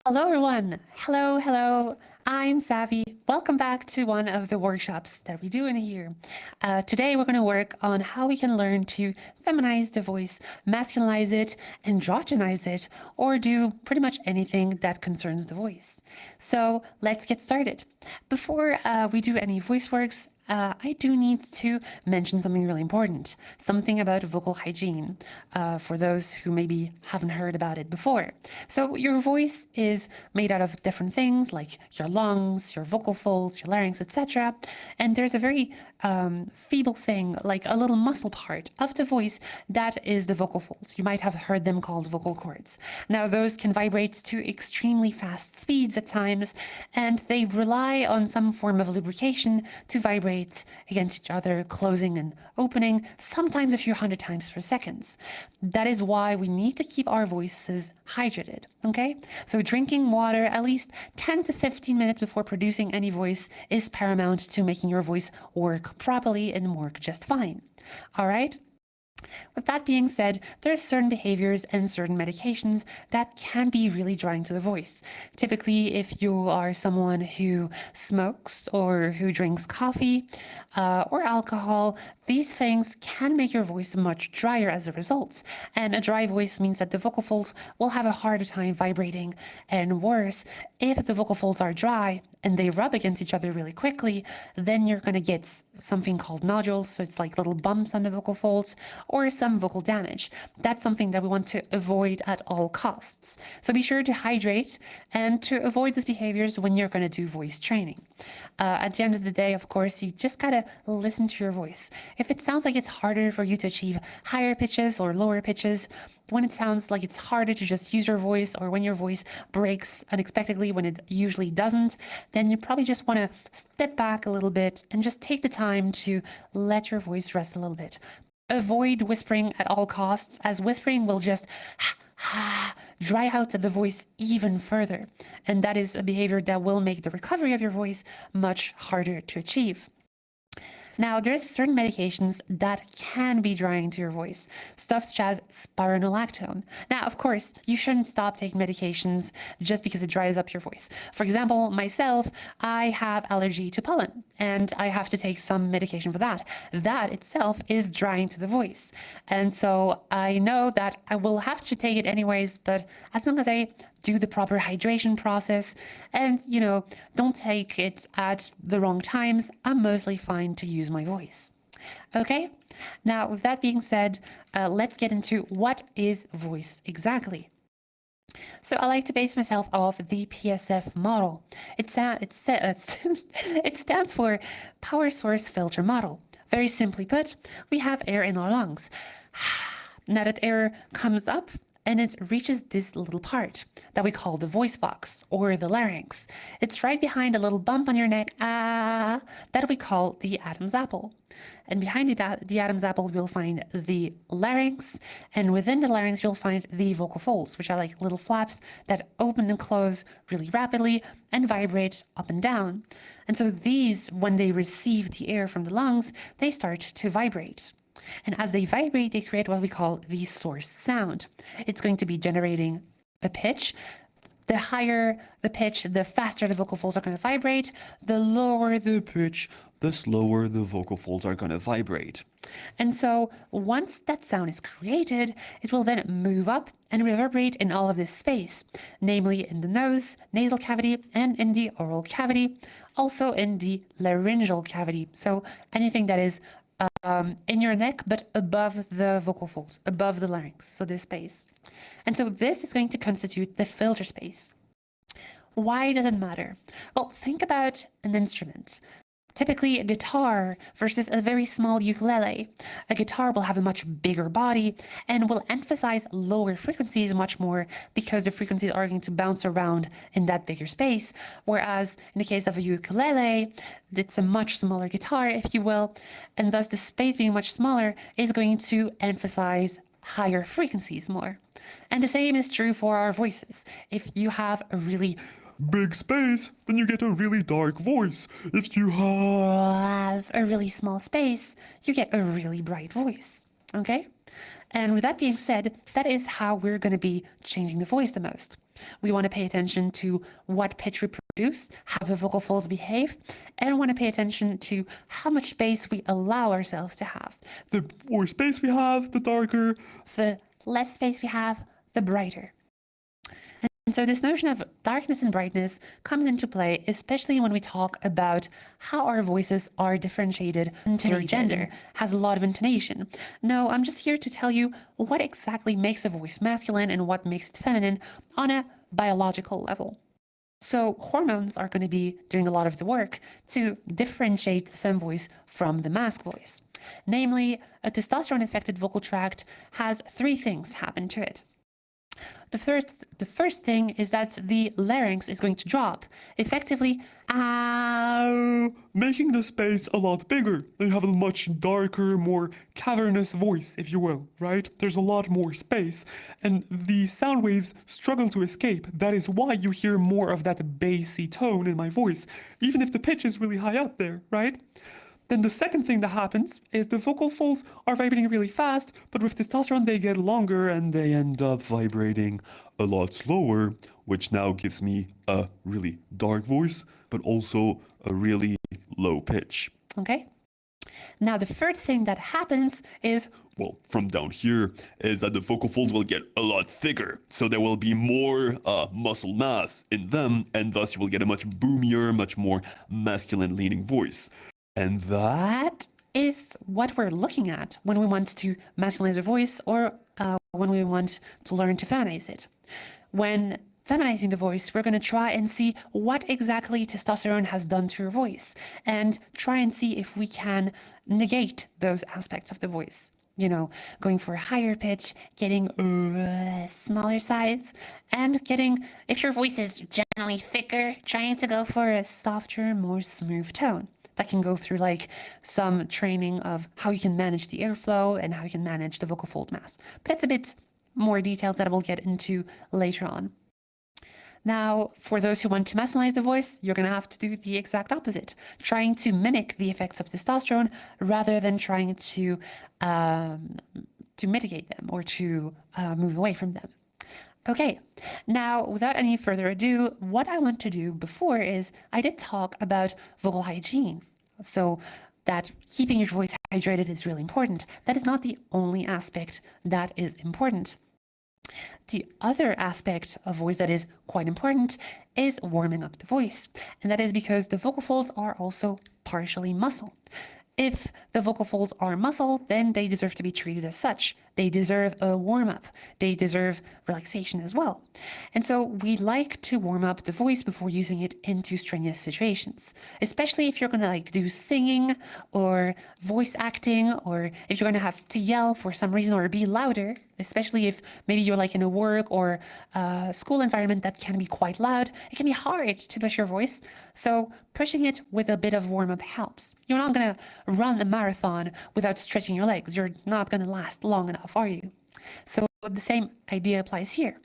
Hello, everyone. Hello. I'm Savvy. Welcome back to one of the workshops that we do in here. Today, we're going to work on how we can learn to feminize the voice, masculinize it, androgynize it, or do pretty much anything that concerns the voice. So let's get started. Before we do any voice works, I do need to mention something really important, something about vocal hygiene, for those who maybe haven't heard about it before. So your voice is made out of different things like your lungs, your vocal folds, your larynx, etc. And there's a very feeble thing, like a little muscle part of the voice that is the vocal folds. You might have heard them called vocal cords. Now, those can vibrate to extremely fast speeds at times, and they rely on some form of lubrication to vibrate against each other, closing and opening, sometimes a few hundred times per second. That is why we need to keep our voices hydrated, okay? So drinking water at least 10 to 15 minutes before producing any voice is paramount to making your voice work properly and work just fine. All right? With that being said, there are certain behaviors and certain medications that can be really drying to the voice. Typically, if you are someone who smokes or who drinks coffee or alcohol, these things can make your voice much drier as a result. And a dry voice means that the vocal folds will have a harder time vibrating. And worse, if the vocal folds are dry and they rub against each other really quickly, then you're going to get something called nodules. So it's like little bumps on the vocal folds or some vocal damage. That's something that we want to avoid at all costs. So be sure to hydrate and to avoid these behaviors when you're going to do voice training. At the end of the day, of course, you just got to listen to your voice. If it sounds like it's harder for you to achieve higher pitches or lower pitches, when it sounds like it's harder to just use your voice, or when your voice breaks unexpectedly when it usually doesn't, then you probably just want to step back a little bit and just take the time to let your voice rest a little bit. Avoid whispering at all costs, as whispering will just dry out the voice even further. And that is a behavior that will make the recovery of your voice much harder to achieve. Now, there's certain medications that can be drying to your voice, stuff such as spironolactone. Now, of course, you shouldn't stop taking medications just because it dries up your voice. For example, myself, I have allergy to pollen, and I have to take some medication for that. That itself is drying to the voice. And so I know that I will have to take it anyways, but as long as I do the proper hydration process and, don't take it at the wrong times, I'm mostly fine to use my voice. Okay? Now, with that being said, let's get into what is voice exactly. So I like to base myself off the PSF model. It stands for Power Source Filter Model. Very simply put, we have air in our lungs. Now that air comes up and it reaches this little part that we call the voice box or the larynx. It's right behind a little bump on your neck, that we call the Adam's apple. And behind the Adam's apple, you'll find the larynx, and within the larynx, you'll find the vocal folds, which are like little flaps that open and close really rapidly and vibrate up and down. And so these, when they receive the air from the lungs, they start to vibrate. And as they vibrate, they create what we call the source sound. It's going to be generating a pitch. The higher the pitch, the faster the vocal folds are going to vibrate. The lower the pitch, the slower the vocal folds are going to vibrate. And so once that sound is created, it will then move up and reverberate in all of this space, namely in the nose, nasal cavity, and in the oral cavity, also in the laryngeal cavity. So anything that is in your neck, but above the vocal folds, above the larynx, so this space. And so this is going to constitute the filter space. Why does it matter? Well, think about an instrument. Typically a guitar versus a very small ukulele. A guitar will have a much bigger body and will emphasize lower frequencies much more because the frequencies are going to bounce around in that bigger space. Whereas in the case of a ukulele, it's a much smaller guitar, if you will, and thus the space being much smaller is going to emphasize higher frequencies more. And the same is true for our voices. If you have a really big space, then you get a really dark voice. If you have a really small space, you get a really bright voice. Okay? And with that being said, that is how we're going to be changing the voice the most. We want to pay attention to what pitch we produce, how the vocal folds behave, and want to pay attention to how much space we allow ourselves to have. The more space we have, the darker. The less space we have, the brighter. And so this notion of darkness and brightness comes into play, especially when we talk about how our voices are differentiated. Your gender has a lot of intonation. No, I'm just here to tell you what exactly makes a voice masculine and what makes it feminine on a biological level. So hormones are going to be doing a lot of the work to differentiate the femme voice from the masc voice. Namely, a testosterone-affected vocal tract has three things happen to it. The first thing is that the larynx is going to drop, effectively making the space a lot bigger. You have a much darker, more cavernous voice, if you will, right? There's a lot more space, and the sound waves struggle to escape. That is why you hear more of that bassy tone in my voice, even if the pitch is really high up there, right? Then the second thing that happens is the vocal folds are vibrating really fast, but with testosterone they get longer and they end up vibrating a lot slower, which now gives me a really dark voice, but also a really low pitch. Okay? Now the third thing that happens is, well, from down here, is that the vocal folds will get a lot thicker. So there will be more muscle mass in them, and thus you will get a much boomier, much more masculine leaning voice. And that is what we're looking at when we want to masculinize a voice or when we want to learn to feminize it. When feminizing the voice, we're going to try and see what exactly testosterone has done to your voice and try and see if we can negate those aspects of the voice. You know, going for a higher pitch, getting smaller sides, and getting, if your voice is generally thicker, trying to go for a softer, more smooth tone. That can go through like some training of how you can manage the airflow and how you can manage the vocal fold mass. But it's a bit more details that I will get into later on. Now, for those who want to masculinize the voice, you're going to have to do the exact opposite, trying to mimic the effects of testosterone rather than trying to mitigate them or to move away from them. Okay, now without any further ado, what I want to do before is I did talk about vocal hygiene. So that keeping your voice hydrated is really important. That is not the only aspect that is important. The other aspect of voice that is quite important is warming up the voice. And that is because the vocal folds are also partially muscle. If the vocal folds are muscle, then they deserve to be treated as such. They deserve a warm-up. They deserve relaxation as well. And so we like to warm up the voice before using it into strenuous situations, especially if you're going to like do singing or voice acting, or if you're going to have to yell for some reason or be louder, especially if maybe you're like in a work or school environment that can be quite loud. It can be hard to push your voice. So pushing it with a bit of warm-up helps. You're not going to run a marathon without stretching your legs. You're not going to last long enough, are you? So the same idea applies here.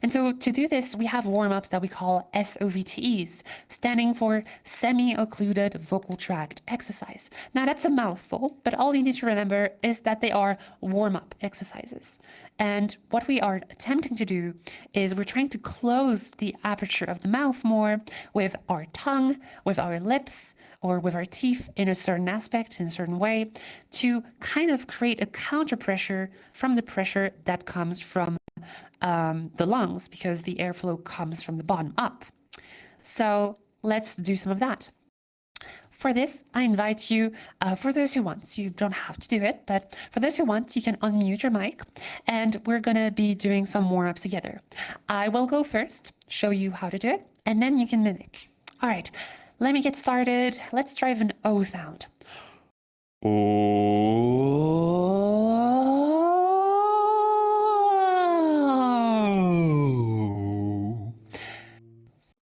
And so to do this, we have warm-ups that we call SOVTEs, standing for semi-occluded vocal tract exercise. Now that's a mouthful, but all you need to remember is that they are warm-up exercises. And what we are attempting to do is we're trying to close the aperture of the mouth more with our tongue, with our lips, or with our teeth in a certain aspect, in a certain way, to kind of create a counter pressure from the pressure that comes from the lungs, because the airflow comes from the bottom up. So let's do some of that. For this, I invite you, for those who want, you don't have to do it, but for those who want, you can unmute your mic, and we're going to be doing some warm-ups together. I will go first, show you how to do it, and then you can mimic. All right, let me get started. Let's try an O sound.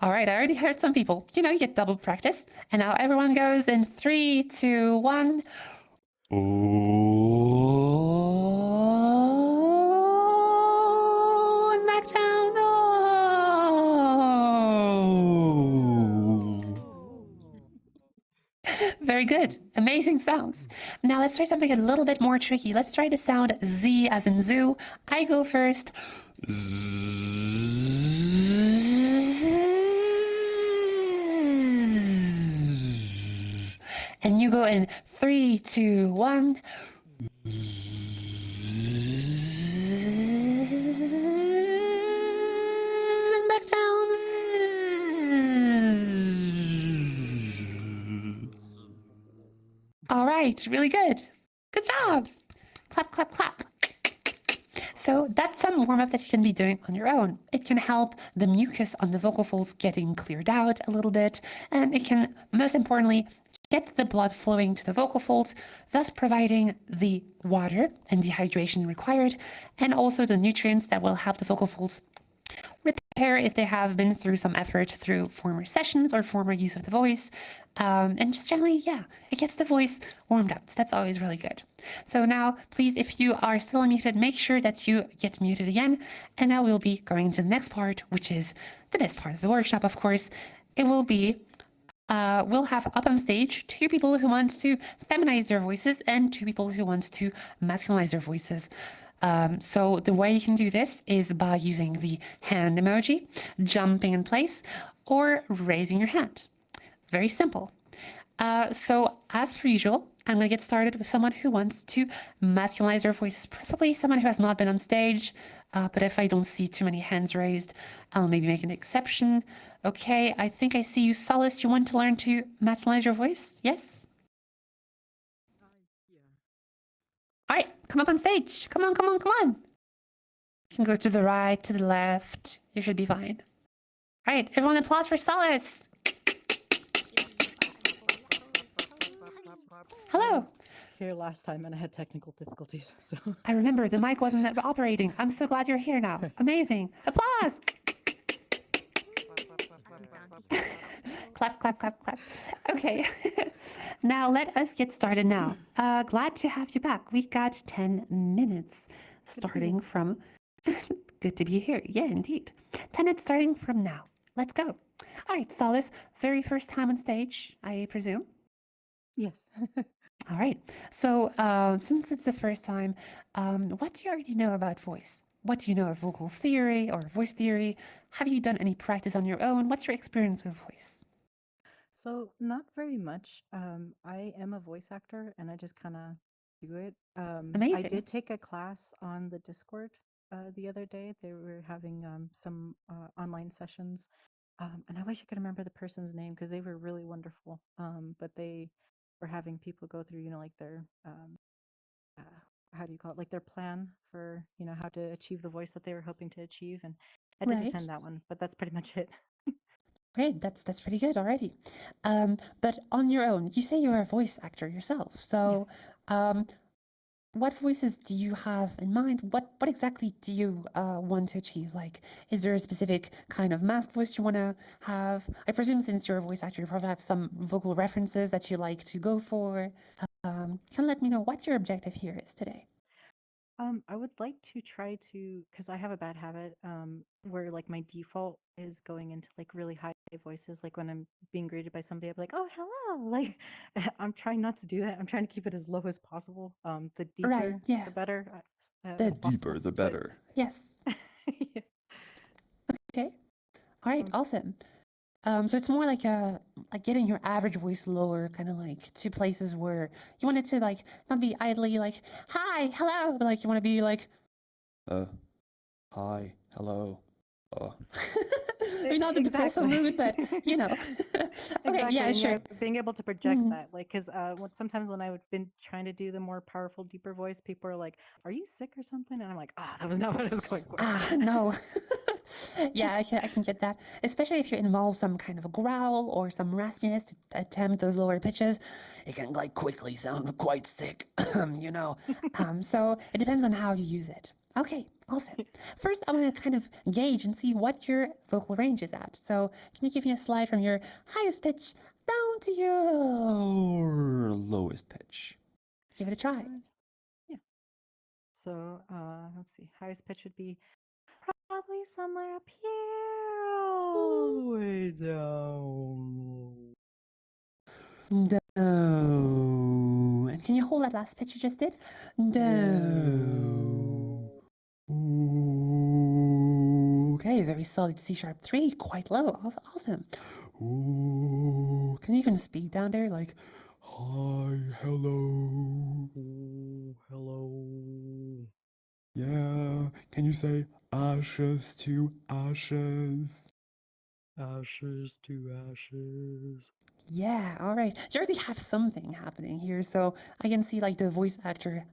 All right, I already heard some people. You know, you get double practice. And now everyone goes in 3, 2, 1. Oh, and back down. Oh. Very good. Amazing sounds. Now let's try something a little bit more tricky. Let's try the sound Z as in zoo. I go first. And you go in 3, 2, 1. And back down. All right, really good. Good job. Clap, clap, clap. So that's some warm up that you can be doing on your own. It can help the mucus on the vocal folds getting cleared out a little bit, and it can, most importantly, get the blood flowing to the vocal folds, thus providing the water and dehydration required, and also the nutrients that will help the vocal folds repair if they have been through some effort through former sessions or former use of the voice. And just generally, yeah, it gets the voice warmed up. So that's always really good. So now, please, if you are still unmuted, make sure that you get muted again. And now we'll be going to the next part, which is the best part of the workshop, of course. It will be we'll have up on stage 2 people who want to feminize their voices and 2 people who want to masculinize their voices. So the way you can do this is by using the hand emoji, jumping in place, or raising your hand. Very simple. So as per usual, I'm going to get started with someone who wants to masculinize their voices, preferably someone who has not been on stage. But if I don't see too many hands raised, I'll maybe make an exception. Okay, I think I see you, Solace. You want to learn to masculinize your voice? Yes? Yeah. All right, come up on stage. Come on, come on, come on. You can go to the right, to the left. You should be fine. All right, everyone applause for Solace. Hello. I was here last time and I had technical difficulties, so. I remember the mic wasn't operating. I'm so glad you're here now. Amazing. Applause. Clap, clap, clap, clap. Okay. Now let us get started now. Glad to have you back. We got 10 minutes starting from... Good to be here. Yeah, indeed. 10 minutes starting from now. Let's go. All right, Solace, very first time on stage, I presume? Yes. All right. So since it's the first time, what do you already know about voice? What do you know of vocal theory or voice theory? Have you done any practice on your own? What's your experience with voice? So not very much. I am a voice actor and I just kind of do it. I Amazing. did take a class on the Discord the other day. They were having some online sessions. And I wish I could remember the person's name because they were really wonderful. But they were having people go through, like their uh, how do you call it, like their plan for how to achieve the voice that they were hoping to achieve, and I did Right. attend that one, but that's pretty much it. Great. That's pretty good already. But on your own, you say you're a voice actor yourself. So Yes. what voices do you have in mind? What exactly do you want to achieve? Like, is there a specific kind of mask voice you want to have? I presume since you're a voice actor, you probably have some vocal references that you like to go for. Can you let me know what your objective here is today? I would like to try to, because I have a bad habit, where like my default is going into like really high voices. Like when I'm being greeted by somebody, I'm like, "Oh, hello!" Like I'm trying not to do that. I'm trying to keep it as low as possible. The Right, deeper, yeah. the better, The if deeper, possible. the better. Yes. Yeah. Okay. All right, Um, awesome. So it's more like getting your average voice lower, kind of like to places where you want it to like not be idly like hi, hello, but like you want to be like Hi, hello. Maybe not in the Depresso mood, but you know. Okay, Exactly. yeah, And sure. being able to project Mhm. that, like, because sometimes when I've been trying to do the more powerful, deeper voice, people are like, "Are you sick or something?" And I'm like, "Ah, that was not what I was going for." No. Yeah, I can get that. Especially if you involve some kind of a growl or some raspiness to attempt those lower pitches, it can like quickly sound quite sick, you know. So it depends on how you use it. Okay, awesome. First, I want to kind of gauge and see what your vocal range is at. So can you give me a slide from your highest pitch down to your Lowest pitch. Give it a try. Yeah. So let's see. Highest pitch would be probably somewhere up here, all the way down. last pitch you just did. Do. Ooh. Okay, very solid C sharp 3, quite low. Awesome. Ooh. Can you even speak down there? Like, hi, hello. Ooh, hello. Yeah. Can you say ashes to ashes? Ashes to ashes. Yeah, all right. You already have something happening here, so I can see like the voice actor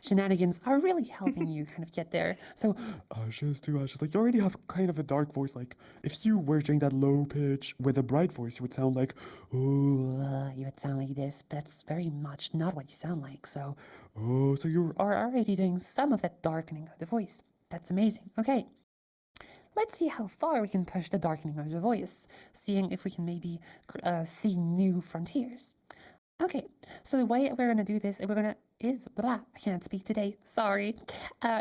shenanigans are really helping you kind of get there. So ashes to ashes, like you already have kind of a dark voice. Like if you were doing that low pitch with a bright voice, you would sound like, oh, you would sound like this, but that's very much not what you sound like. So, oh, so you are already doing some of that darkening of the voice. That's amazing. Okay. Let's see how far we can push the darkening of the voice, seeing if we can maybe see new frontiers. Okay, so the way we're gonna do this, I can't speak today. Sorry,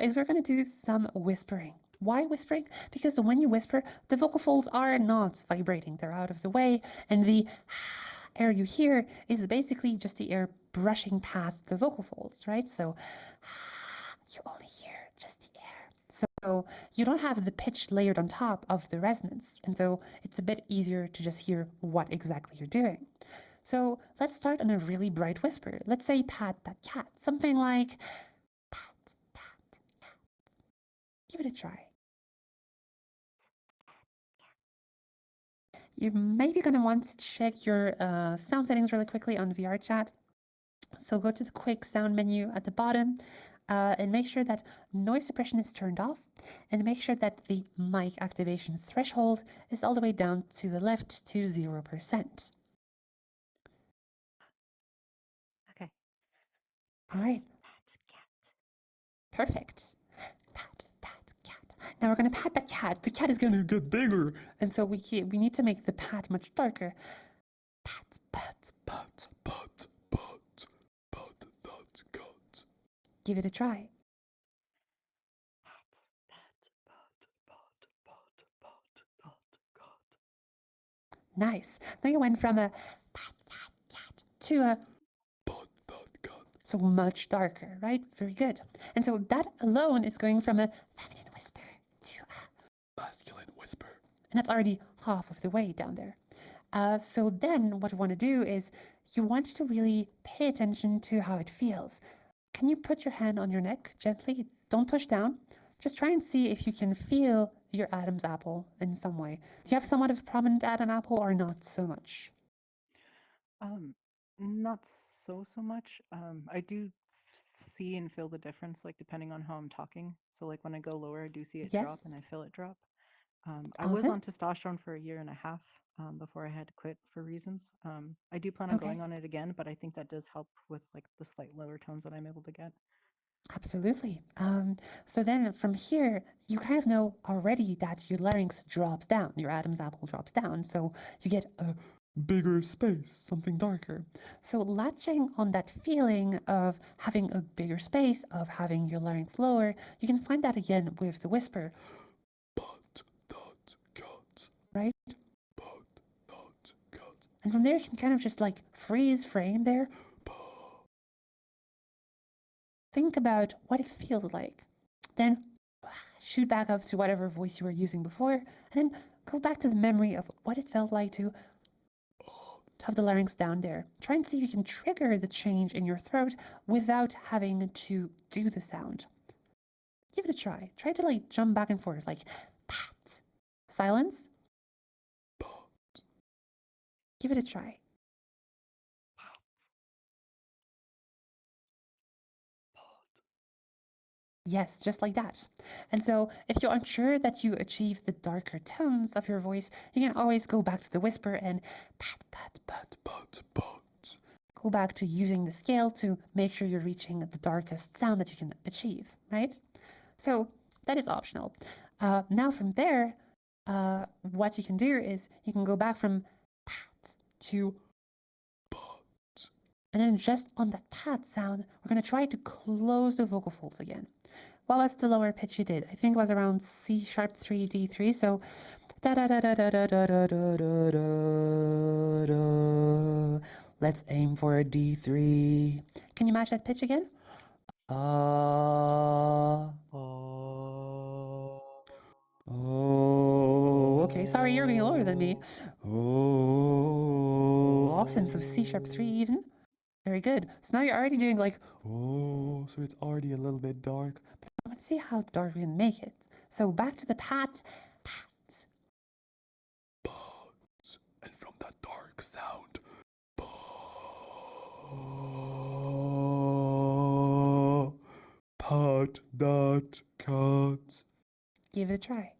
is we're gonna do some whispering. Why whispering? Because when you whisper, the vocal folds are not vibrating; they're out of the way, and the air you hear is basically just the air brushing past the vocal folds, right? So you only hear just the air. So you don't have the pitch layered on top of the resonance, and so it's a bit easier to just hear what exactly you're doing. So let's start on a really bright whisper. Let's say pat that cat, something like pat, pat, cat. Give it a try. You're maybe going to want to check your sound settings really quickly on VR chat. So go to the quick sound menu at the bottom and make sure that noise suppression is turned off and make sure that the mic activation threshold is all the way down to the left to 0%. Okay. All right. That's cat. Perfect. Pat that cat. Now we're gonna pat the cat. The cat is gonna get bigger, and so we need to make the pat much darker. Pat, pat, pat, pat, pat, pat that cat. Give it a try. Pat. Nice. Now you went from a pat that cat to a pat that cat. So much darker, right? Very good. And so that alone is going from a feminine whisper to a masculine whisper. And that's already half of the way down there. So then what you want to do is you want to really pay attention to how it feels. Can you put your hand on your neck gently? Don't push down. Just try and see if you can feel your Adam's apple in some way. Do you have somewhat of a prominent Adam apple or not so much? Um, Not so much. I do see and feel the difference, like depending on how I'm talking. So like when I go lower, I do see it drop Yes? and I feel it drop. I was Awesome. on testosterone for a year and a half before I had to quit for reasons. I do plan on Okay. going on it again, but I think that does help with like the slight lower tones that I'm able to get. Absolutely. So then from here, you kind of know already that your larynx drops down, your Adam's apple drops down. So you get a bigger space, something darker. So latching on that feeling of having a bigger space, of having your larynx lower, you can find that again with the whisper. But that cut. Right? But that cut. And from there, you can kind of just like freeze frame there. Think about what it feels like. Then shoot back up to whatever voice you were using before, and then go back to the memory of what it felt like to have the larynx down there. Try and see if you can trigger the change in your throat without having to do the sound. Give it a try. Try to like jump back and forth, like pat. Silence. Give it a try. Yes, just like that. And so, if you're unsure that you achieve the darker tones of your voice, you can always go back to the whisper and pat, pat, pat, pat, pat. Go back to using the scale to make sure you're reaching the darkest sound that you can achieve, right? So, that is optional. Now, from there, what you can do is you can go back from pat to pat. And then, just on that pat sound, we're going to try to close the vocal folds again. What was the lower pitch you did? I think it was around C sharp 3 D3. So da da da da da da da da da da da. Let's aim for a D3. Can you match that pitch again? Oh, okay. Sorry, you're being lower than me. Oh, awesome. So C sharp 3 even. Very good. So now you're already doing like, oh, so it's already a little bit dark. But let's see how dark we can make it. So back to the pat, pat. But, and from that dark sound, pat that cat. Give it a try.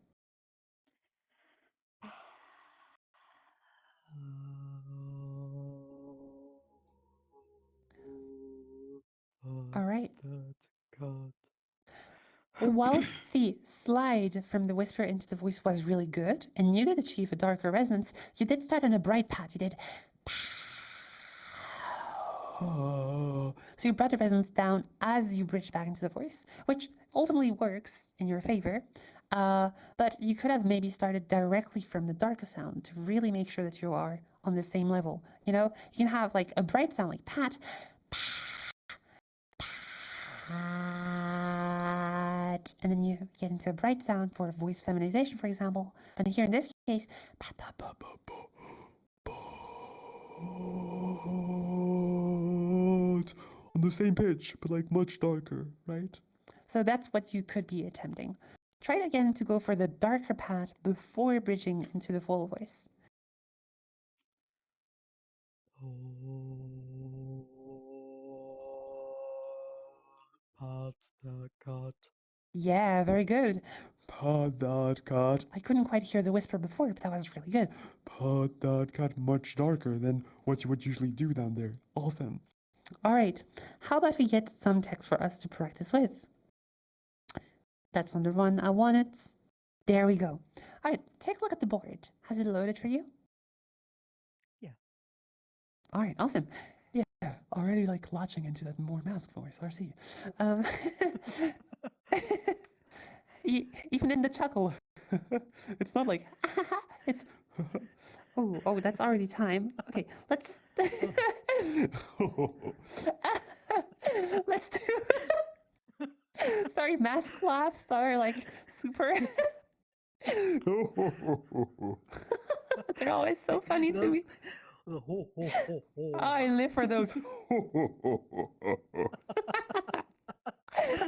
All right. That cat. Whilst the slide from the whisper into the voice was really good, and you did achieve a darker resonance, you did start on a bright pat. You did. So you brought the resonance down as you bridged back into the voice, which ultimately works in your favor. But you could have maybe started directly from the darker sound to really make sure that you are on the same level. You know, you can have like a bright sound like pat, pat, and then you get into a bright sound for voice feminization, for example. And here in this case, pat, pat, pat, pat, pat, On the same pitch, but like much darker, right? so that's what you could be attempting. Try it again to go for the darker pat before bridging into the full voice. Pat the cat. Yeah, very good. Pat that cat. I couldn't quite hear the whisper before, but that was really good. Pat that cat much darker than what you would usually do down there. Awesome. All right, how about we get some text for us to practice with? That's number one. I want it. There we go. All right, take a look at the board. Has it loaded for you? Yeah. All right, awesome. Yeah, already like latching into that more mask voice, RC. Um, even in the chuckle, it's not like, it's, oh, that's already time. Okay, let's let's do, sorry, mask laughs are like super, they're always so funny to me. I live for those.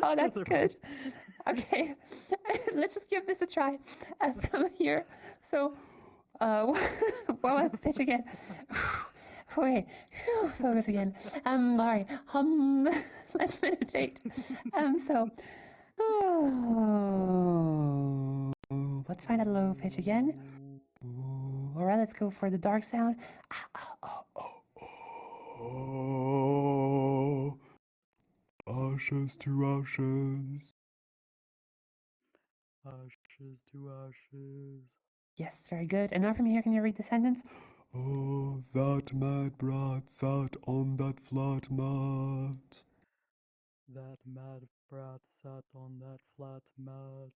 Oh, that's good. Okay, let's just give this a try from here. So, what was the pitch again? Okay, focus again. All right, let's meditate. So, let's find a low pitch again. All right, let's go for the dark sound. Oh, ashes to ashes. Ashes to ashes. Yes, very good. And now from here, can you read the sentence? Oh, that mad brat sat on that flat mat. That mad brat sat on that flat mat.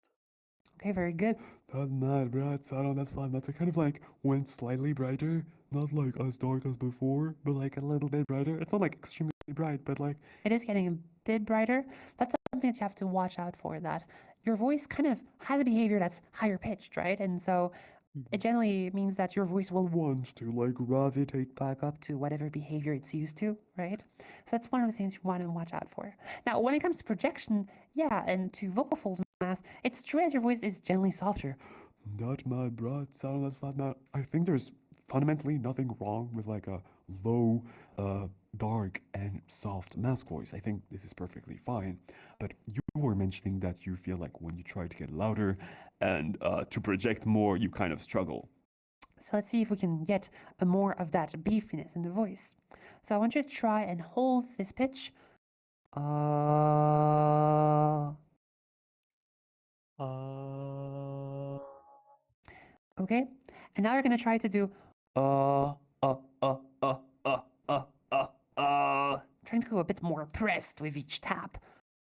Okay, very good. That mad brat sat on that flat mat. It kind of like went slightly brighter. Not like as dark as before, but like a little bit brighter. It's not like extremely bright, but like It is getting a bit brighter. That's something that you have to watch out for, that your voice kind of has a behavior that's higher pitched, right? And so it generally means that your voice will wants to like gravitate back up to whatever behavior it's used to, right? So that's one of the things you want to watch out for. Now, when it comes to projection, yeah, and to vocal fold mass, it's true that your voice is generally softer. That mad brat sat on that flat mat. I think there's fundamentally nothing wrong with like a low, dark and soft mask voice. I think this is perfectly fine. But you were mentioning that you feel like when you try to get louder and to project more, you kind of struggle. So let's see if we can get a more of that beefiness in the voice. So I want you to try and hold this pitch. Okay, and now we're gonna try to do trying to go a bit more pressed with each tap.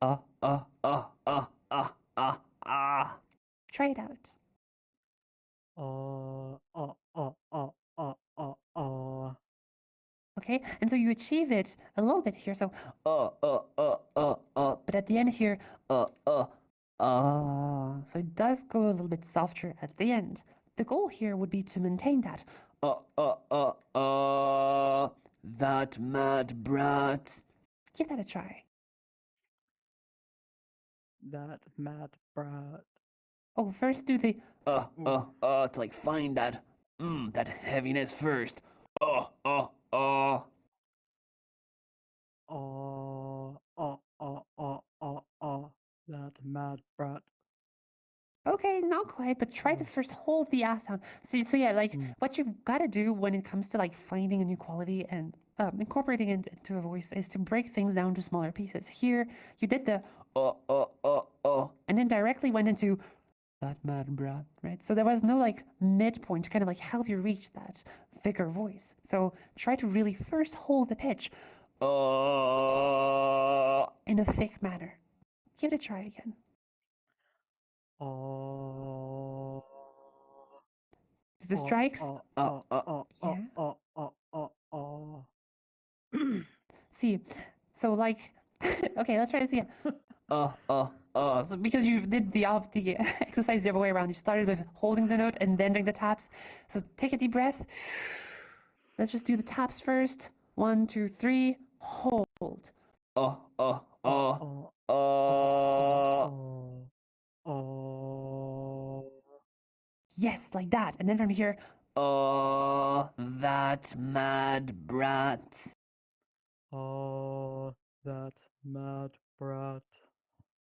Try it out. Okay, Okay, and so you achieve it a little bit here. So but at the end here, so it does go a little bit softer at the end. The goal here would be to maintain that. That mad brat. Give that a try. That mad brat. Oh, first do the To like find that, that heaviness first. Oh, that mad brat. Okay, not quite, but try to first hold the ass sound. So yeah, like what you gotta do when it comes to like finding a new quality and incorporating it into a voice is to break things down to smaller pieces. Here, you did the and then directly went into that mad brat, right? So there was no like midpoint to kind of like help you reach that thicker voice. So try to really first hold the pitch in a thick manner. Give it a try again. Oh. The strikes? Yeah. See, so like, okay, let's try this again. So because you did the exercise the other way around, you started with holding the note and then doing the taps. So take a deep breath. Let's just do the taps first. 1, 2, 3. Hold. Yes, like that. And then from here, That mad brat. Oh, that mad brat.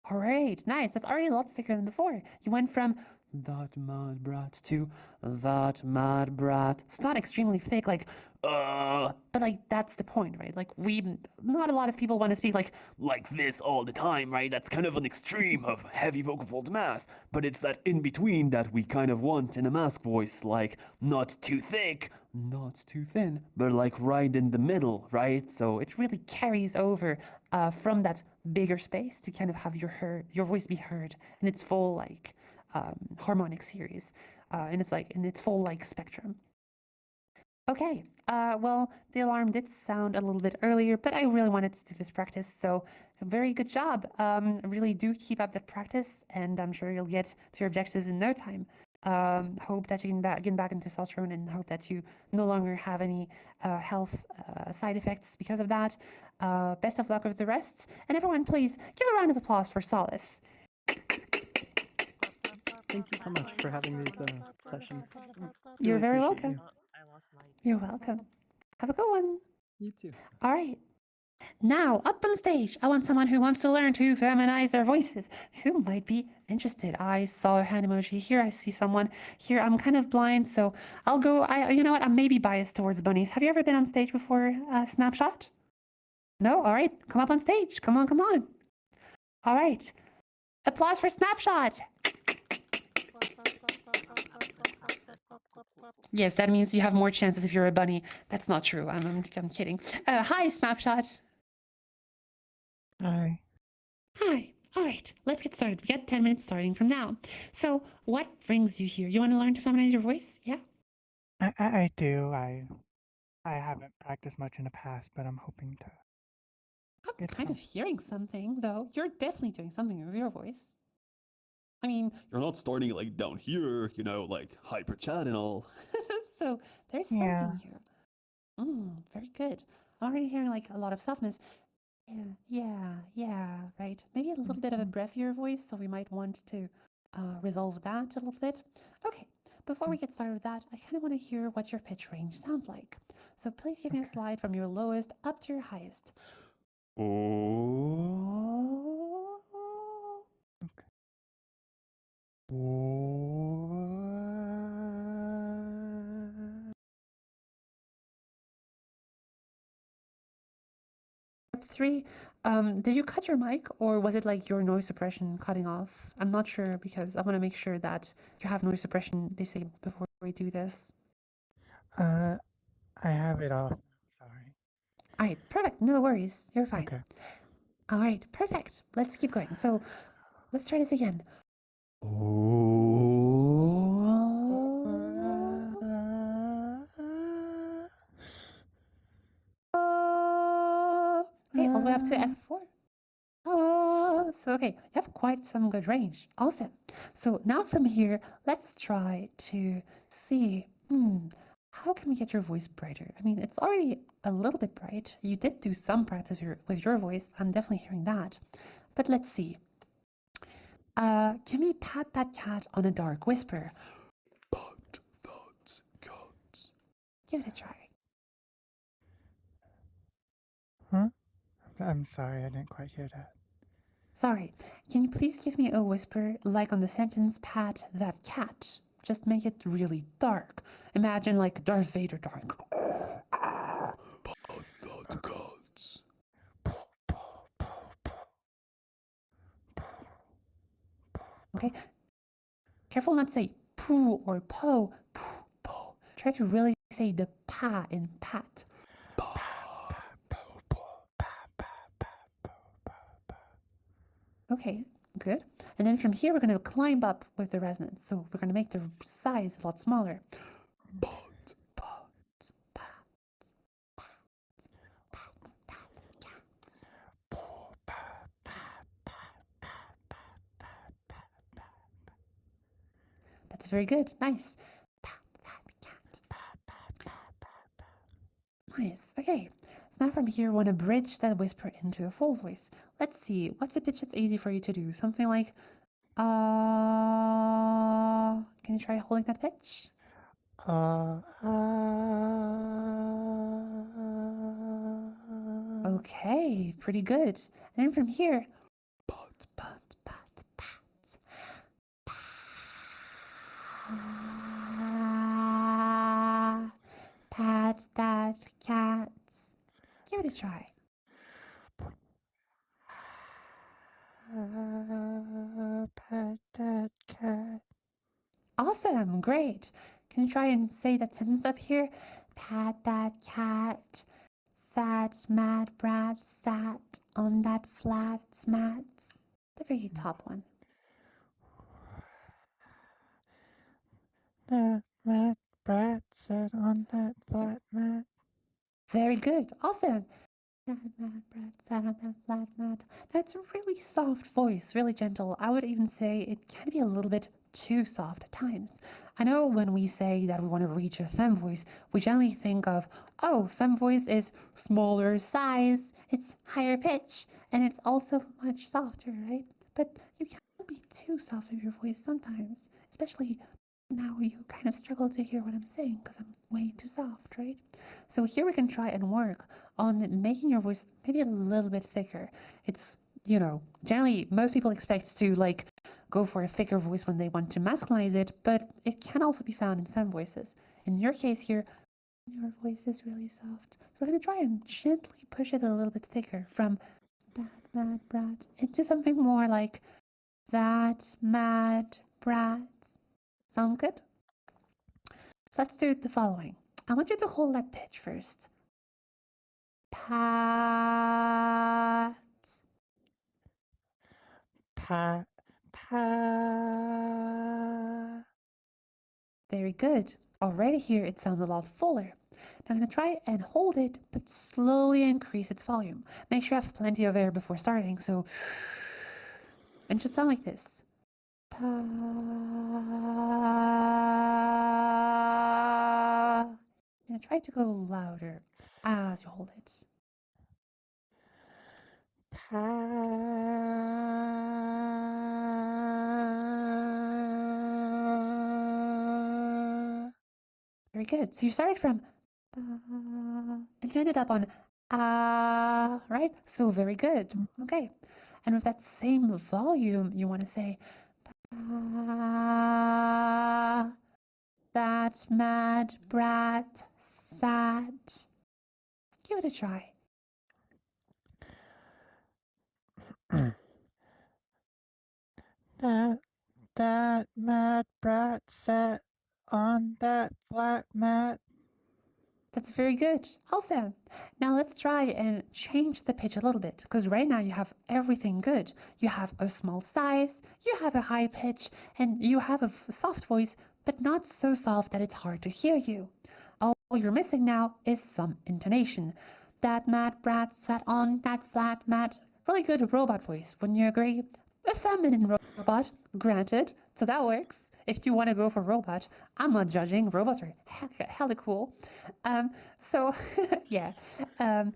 all right, nice. That's already a lot thicker than before. You went from that mad brat to that mad brat. It's not extremely thick, like, but like that's the point, right? Like not a lot of people want to speak like This all the time, right? That's kind of an extreme of heavy vocal folds mass, but it's that in between that we kind of want in a mask voice, like not too thick, not too thin, but like right in the middle, right? So it really carries over from that bigger space to kind of have your voice be heard in its full like harmonic series, and it's like in its full like spectrum. Okay, well, the alarm did sound a little bit earlier, but I really wanted to do this practice, so very good job. Really do keep up that practice, and I'm sure you'll get to your objectives in no time. Hope that you can get back into testosterone and hope that you no longer have any health side effects because of that. Best of luck with the rest, and everyone, please give a round of applause for Solace. Thank you so much for having these sessions. You're Really very appreciate welcome. You're welcome. Have a good one. You too. All right. Now, up on stage, I want someone who wants to learn to feminize their voices. Who might be interested? I saw a hand emoji here. I see someone here. I'm kind of blind, so I'll go. You know what? I'm maybe biased towards bunnies. Have you ever been on stage before, Snapshot? No? All right. Come up on stage. Come on, come on. All right. Applause for Snapshot. Yes, that means you have more chances if you're a bunny. That's not true. I'm kidding. Hi, Snapshot. Hi. Hi. All right, let's get started. We got 10 minutes starting from now. So, what brings you here? You want to learn to feminize your voice? Yeah? I do. I haven't practiced much in the past, but I'm hoping to I'm get kind some. of hearing something, though. You're definitely doing something with your voice. I mean, You're not starting like down here, like hyper chat and all. so there's Yeah. something here. Very good. I'm already hearing like a lot of softness. Yeah, right. Maybe a little bit of a breathier voice, so we might want to resolve that a little bit. Okay, before we get started with that, I kind of want to hear what your pitch range sounds like. So please give me a slide from your lowest up to your highest. Oh. Step 3, did you cut your mic or was it like your noise suppression cutting off? I'm not sure because I want to make sure that you have noise suppression disabled before we do this. I have it off. Sorry. All right, perfect. No worries. You're fine. Okay. All right, perfect. Let's keep going. So let's try this again. way up to F4. Oh, so okay, you have quite some good range. Awesome. So now from here, let's try to see, how can we get your voice brighter? I mean, it's already a little bit bright. You did do some practice with your voice. I'm definitely hearing that. But let's see. Can we pat that cat on a dark whisper? Pat that cat. Give it a try. Huh? I'm sorry, I didn't quite hear that. Sorry, can you please give me a whisper like on the sentence pat that cat? Just make it really dark. Imagine like Darth Vader dark. Pat that cat. Okay? Careful not to say poo or po. Poo, po. Try to really say the pa in pat. Okay, good. And then from here, we're going to climb up with the resonance. So we're going to make the size a lot smaller. Pat. Pat, pat, pat, pat, pat, cats. That's very good. Nice. Pat, pat, cat. Nice. Okay. So now from here, we want to bridge that whisper into a full voice. Let's see. What's a pitch that's easy for you to do? Something like, can you try holding that pitch? Uh, uh, Okay, pretty good. And then from here, pat, pat, pat, pat. Pat that cat. Give it a try. pet that cat. Awesome, great. Can you try and say that sentence up here? Pat that cat. That mad brat sat on that flat mat. The very top one. That rat brat sat on that flat mat. Very good. Awesome. That mad brat sat on that flat mat. Now it's a really soft voice, really gentle. I would even say it can be a little bit too soft at times. I know when we say that we want to reach a femme voice, we generally think of, oh, femme voice is smaller size, it's higher pitch, and it's also much softer, right? But you can't be too soft with your voice sometimes, especially now you kind of struggle to hear what I'm saying because I'm way too soft, right? So here we can try and work on making your voice maybe a little bit thicker. It's, generally most people expect to like go for a thicker voice when they want to masculinize it, but it can also be found in femme voices. In your case here, your voice is really soft. So we're going to try and gently push it a little bit thicker from that mad brat into something more like that mad brat. Sounds good? So let's do the following. I want you to hold that pitch first. Pat. Pat. Pat. Very good. Already here it sounds a lot fuller. Now I'm going to try and hold it, but slowly increase its volume. Make sure you have plenty of air before starting, so... And it should sound like this. Pa. And try to go louder as you hold it. Very good. So you started from and you ended up on right? So very good. Okay. And with that same volume, you want to say that mad brat sat. Give it a try. That mad brat sat on that flat mat. That's very good. Awesome. Now let's try and change the pitch a little bit because right now you have everything good. You have a small size, you have a high pitch, and you have a soft voice, but not so soft that it's hard to hear you. All you're missing now is some intonation. That mad brat sat on that flat mat. Really good robot voice, wouldn't you agree? A feminine robot, granted, so that works. If you want to go for robot, I'm not judging. Robots are hella cool. So, yeah. Um,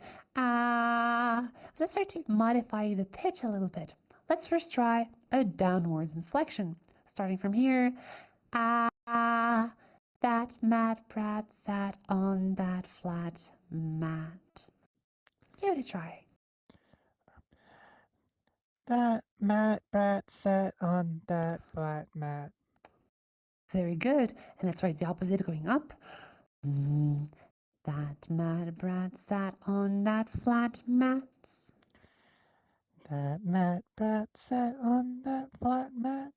let's try to modify the pitch a little bit. Let's first try a downwards inflection. Starting from here. Ah, that mad brat sat on that flat mat. Give it a try. That mad brat sat on that flat mat. Very good. And let's write the opposite going up. That mad brat sat on that flat mat. That mad brat sat on that flat mat.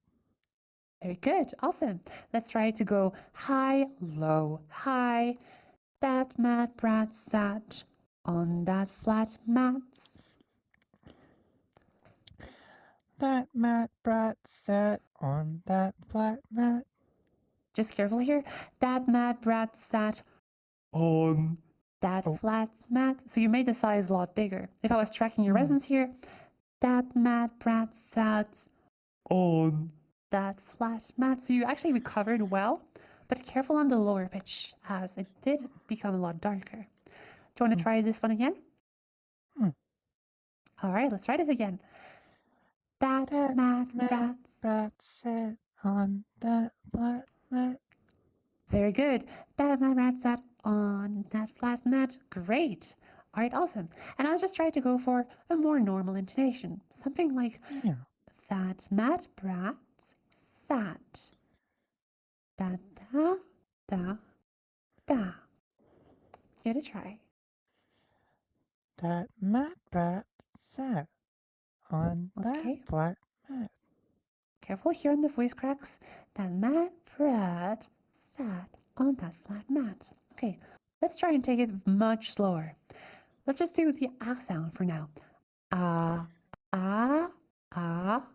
Very good. Awesome. Let's try to go high, low, high. That mad brat sat on that flat mat. That mad brat sat on that flat mat. Just careful here. That mad brat sat On. that Oh. flat mat. So you made the size a lot bigger. If I was tracking your resonance here, that mad brat sat On. that flat mat. So you actually recovered well, but careful on the lower pitch as it did become a lot darker. Do you want to try this one again? All right, let's try this again. That mad brat. Brat sat on that flat mat. Very good. That mad brat sat on that flat mat. Great. All right, awesome. And I'll just try to go for a more normal intonation. Something like Yeah. that mad brat sat. Da da da da. Give it a try. That mad brat sat on that Okay. flat mat. Careful here on the voice cracks. That mad brat sat on that flat mat. Okay, let's try and take it much slower. Let's just do the ah sound for now. Ah, ah, ah.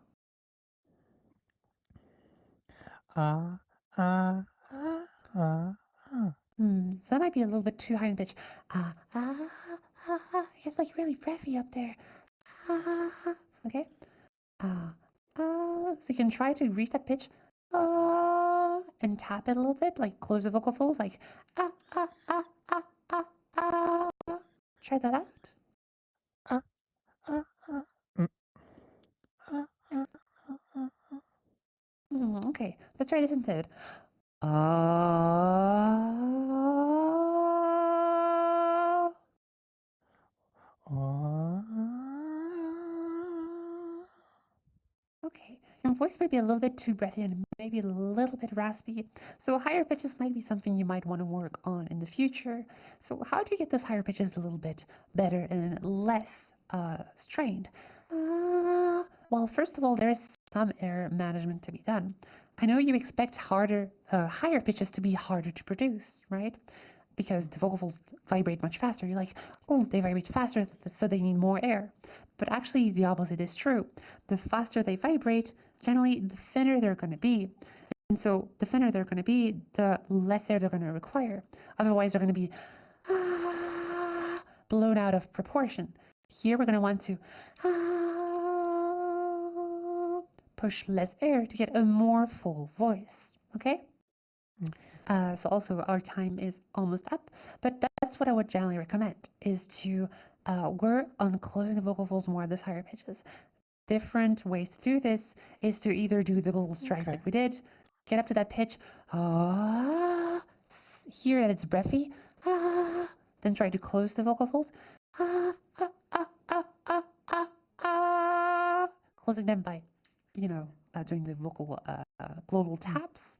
Ah, ah, ah, ah, ah. So that might be a little bit too high in pitch. Ah, ah, ah, ah. It's like really breathy up there. Ah, okay. Ah, ah. So you can try to reach that pitch. Ah, and tap it a little bit, like close the vocal folds, like ah, ah, ah, ah, ah, ah. Try that out. Ah, ah, ah. Ah, ah, ah, ah. Okay, let's try this instead. Ah. Ah. Okay, your voice might be a little bit too breathy and maybe a little bit raspy. So higher pitches might be something you might want to work on in the future. So how do you get those higher pitches a little bit better and less strained? Well, first of all, there's some air management to be done. I know you expect higher pitches to be harder to produce, right? Because the vocal folds vibrate much faster. You're like, oh, they vibrate faster, so they need more air. But actually, the opposite is true. The faster they vibrate, generally, the thinner they're going to be. And so, the thinner they're going to be, the less air they're going to require. Otherwise, they're going to be blown out of proportion. Here, we're going to want to push less air to get a more full voice. Okay? So also our time is almost up, but that's what I would generally recommend is to work on closing the vocal folds more at those higher pitches. Different ways to do this is to either do the vocal strikes like we did, get up to that pitch, hear that it's breathy, then try to close the vocal folds, closing them by, doing the vocal glottal taps.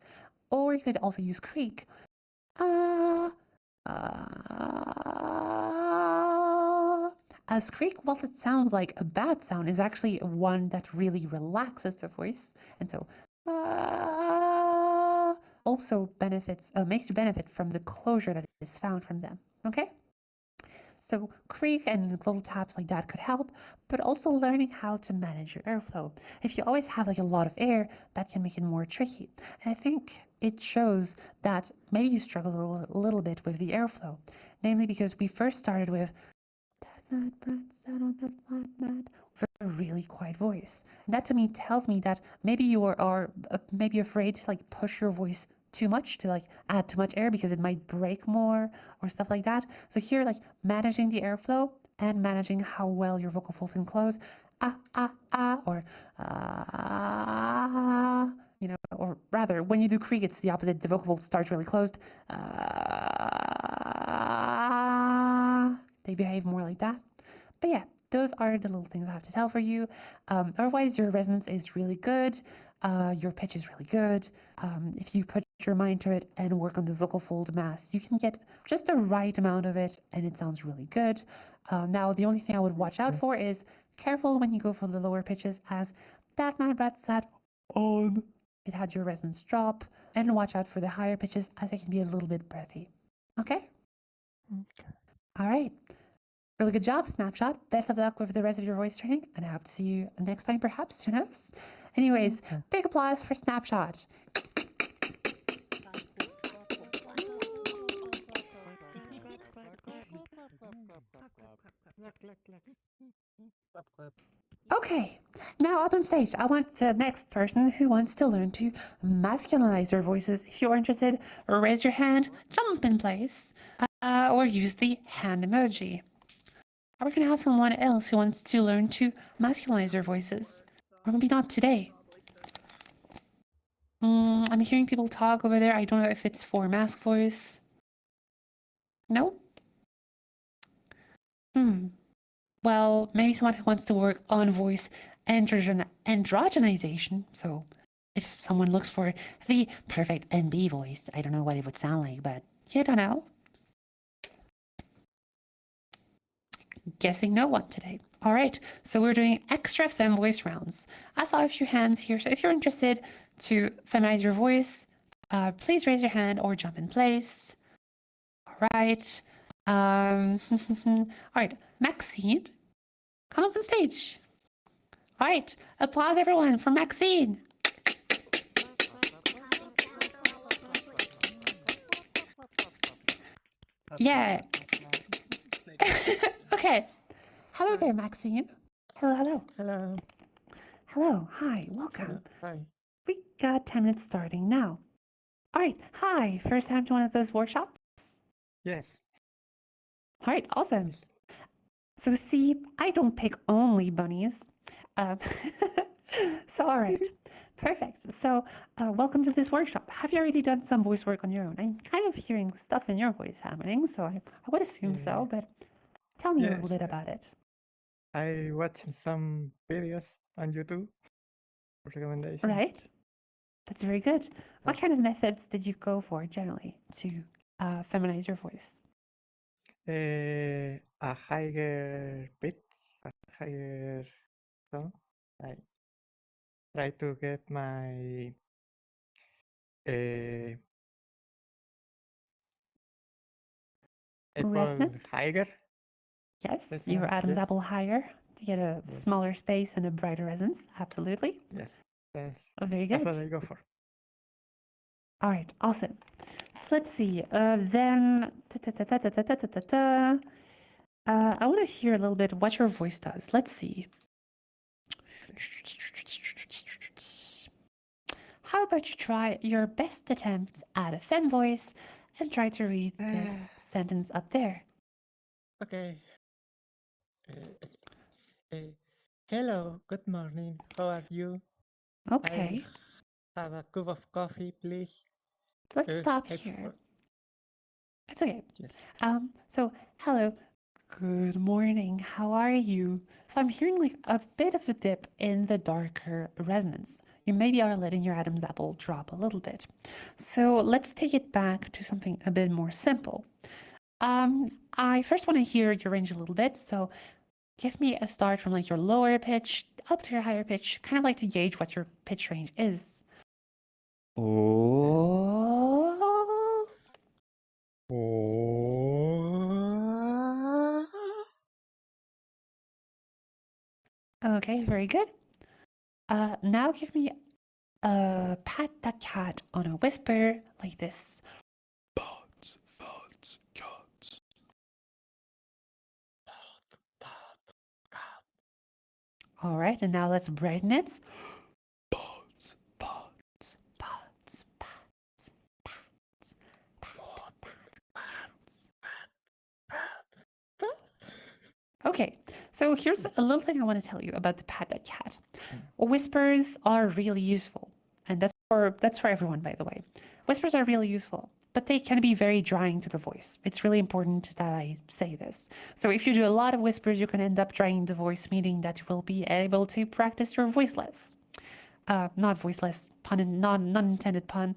Or you could also use creak. As creak, whilst it sounds like a bad sound, is actually one that really relaxes the voice. And so also makes you benefit from the closure that is found from them. Okay? So creak and little taps like that could help, but also learning how to manage your airflow. If you always have like a lot of air, that can make it more tricky. And I think it shows that maybe you struggle a little bit with the airflow, namely because we first started with That brat sat on that flat mat with a really quiet voice. And that to me tells me that maybe you are maybe afraid to like push your voice too much, to like add too much air because it might break more or stuff like that. So here, like managing the airflow and managing how well your vocal folds can close. Or you know, or rather, when you do Krieg, it's the opposite. The vocal folds start really closed. They behave more like that. But yeah, those are the little things I have to tell for you. Otherwise, your resonance is really good. Your pitch is really good. If you put your mind to it and work on the vocal fold mass, you can get just the right amount of it and it sounds really good. Now, the only thing I would watch out for is careful when you go for the lower pitches, as that my brat sat on. It had your resonance drop, and watch out for the higher pitches as they can be a little bit breathy. Okay? Okay. All right. Really good job, Snapshot. Best of luck with the rest of your voice training, and I hope to see you next time, perhaps. Who knows? Anyways, Okay. big applause for Snapshot. Okay, now up on stage, I want the next person who wants to learn to masculinize their voices. If you're interested, raise your hand, jump in place, or use the hand emoji. Are we going to have someone else who wants to learn to masculinize their voices? Or maybe not today. I'm hearing people talk over there. I don't know if it's for mask voice. No? Well, maybe someone who wants to work on voice androgynization. So if someone looks for the perfect NB voice, I don't know what it would sound like, but you don't know. Guessing no one today. All right, so we're doing extra fem voice rounds. I saw a few hands here, so if you're interested to feminize your voice, please raise your hand or jump in place. All right. All right, Maxine, come up on stage. All right, applause everyone for Maxine. Yeah. Okay. Hello there, Maxine. Hello, hello. Hello. Hello. Hi. Welcome. Hi. We got 10 minutes starting now. All right. Hi. First time to one of those workshops? Yes. All right. Awesome. Yes. So, see, I don't pick only bunnies. So, all right. Perfect. So, welcome to this workshop. Have you already done some voice work on your own? I'm kind of hearing stuff in your voice happening, so I would assume so, but tell me a little Yes. bit about it. I watched some videos on YouTube for recommendation. Right? That's very good. What kind of methods did you go for generally to feminize your voice? A higher pitch, a higher tone. I try to get my apple Resonance? higher. Yes, your Resonance, Adam's yes. apple higher to get a Yes. smaller space and a brighter resonance. Absolutely. Yes. That's, Very that's good. what I go for. All right, awesome. So let's see. Then I want to hear a little bit what your voice does. Let's see. How about you try your best attempt at a fem voice and try to read this sentence up there? Okay. Hello. Good morning. How are you? Okay, I'll have a cup of coffee, please. let's stop here. It's okay. Yes. So hello, good morning. How are you? So I'm hearing like a bit of a dip in the darker resonance. You maybe are letting your Adam's apple drop a little bit. So let's take it back to something a bit more simple. I first want to hear your range a little bit. So give me a start from like your lower pitch up to your higher pitch, kind of like to gauge what your pitch range is. Oh. Okay, very good. Now give me a pat the cat on a whisper like this. Pat, pat, cat. All right, and now let's brighten it. Pods, pods, pods, pods, pods, Okay, so here's a little thing I want to tell you about the pat that cat. Whispers are really useful, and that's for everyone, by the way. Whispers are really useful, but they can be very drying to the voice. It's really important that I say this. So if you do a lot of whispers, you can end up drying the voice, meaning that you will be able to practice your voice less. Not voiceless, non-intended pun.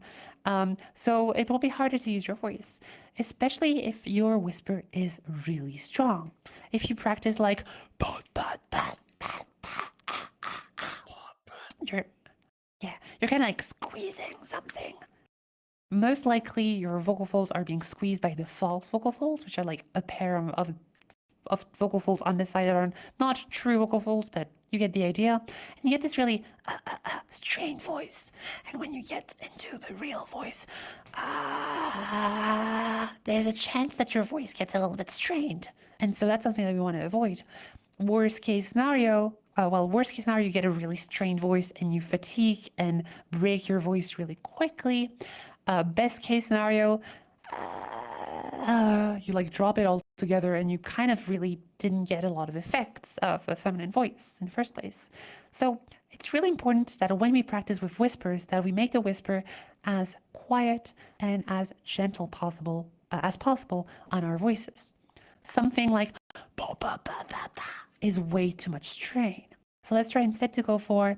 So it will be harder to use your voice, especially if your whisper is really strong. If you practice like you're you're kind of like squeezing something. Most likely, your vocal folds are being squeezed by the false vocal folds, which are like a pair of vocal folds on the side that are not true vocal folds, but you get the idea. And you get this really strained voice. And when you get into the real voice, there's a chance that your voice gets a little bit strained. And so that's something that we want to avoid. Worst case scenario, you get a really strained voice and you fatigue and break your voice really quickly. Best case scenario, you like drop it all together and you kind of really didn't get a lot of effects of a feminine voice in the first place. So it's really important that when we practice with whispers, that we make the whisper as quiet and as gentle possible as possible on our voices. Something like ba ba ba ba ba is way too much strain. So let's try instead to go for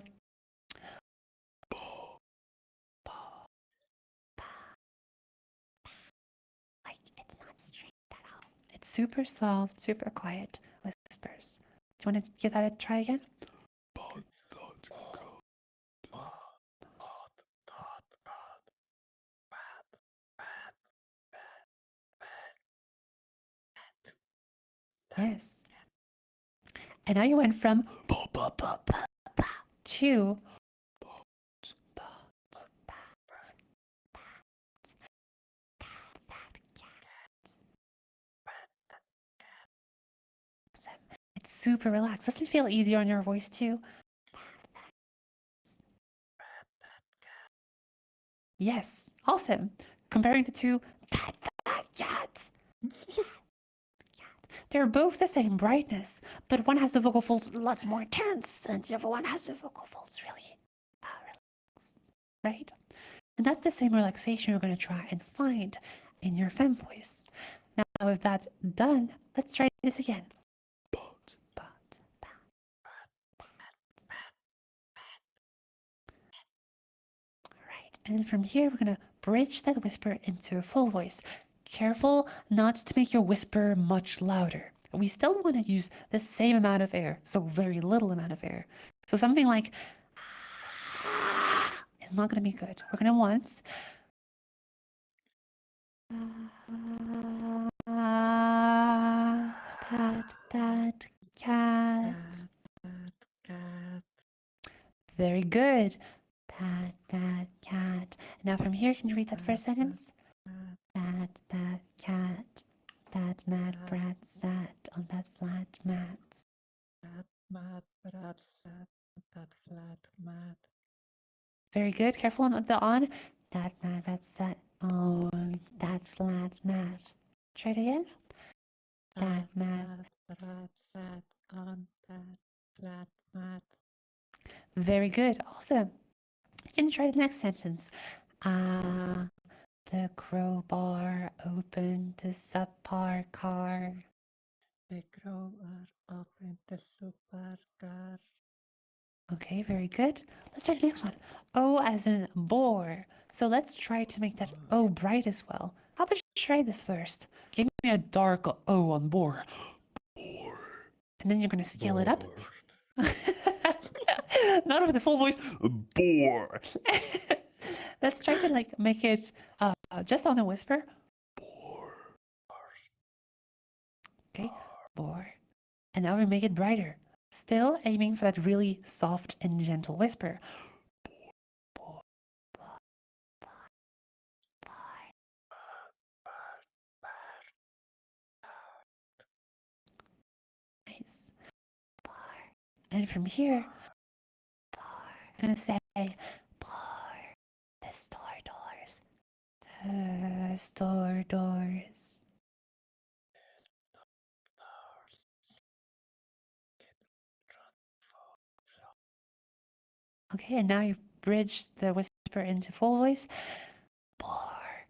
like it's not strained at all. It's super soft, super quiet whispers. Do you want to give that a try again? Yes. And now you went from to it's super relaxed. Doesn't it feel easier on your voice too? Yes, awesome. Comparing the two, they're both the same brightness, but one has the vocal folds lots more tense, and the other one has the vocal folds really relaxed, right? And that's the same relaxation you're going to try and find in your femme voice. Now, with that done, let's try this again. Right, and then from here, we're going to bridge that whisper into a full voice. Careful not to make your whisper much louder. We still want to use the same amount of air, so very little amount of air. So something like is not going to be good. We're going to want pat that cat. Very good. Pat that cat. Now from here, can you read that first sentence? Pat that cat. That mad brat sat on that flat mat. That mad brat sat on that flat mat. Very good. Careful on the on. That mad brat sat on that flat mat. Try it again. That mad brat sat on that flat mat. Very good. Awesome. You can try the next sentence. The crowbar opened the subpar car. The crowbar opened the supercar. Okay, very good. Let's try the next one. O as in bore. So let's try to make that O bright as well. How about you try this first? Give me a dark O on bore. And then you're going to scale it up. Not with the full voice. Bore. Let's try to like make it just on a whisper. Okay, bore. And now we make it brighter. Still aiming for that really soft and gentle whisper. Nice. And from here, I'm going to say, bar, the store doors, the store doors. Okay, and now you bridge the whisper into full voice. Bar,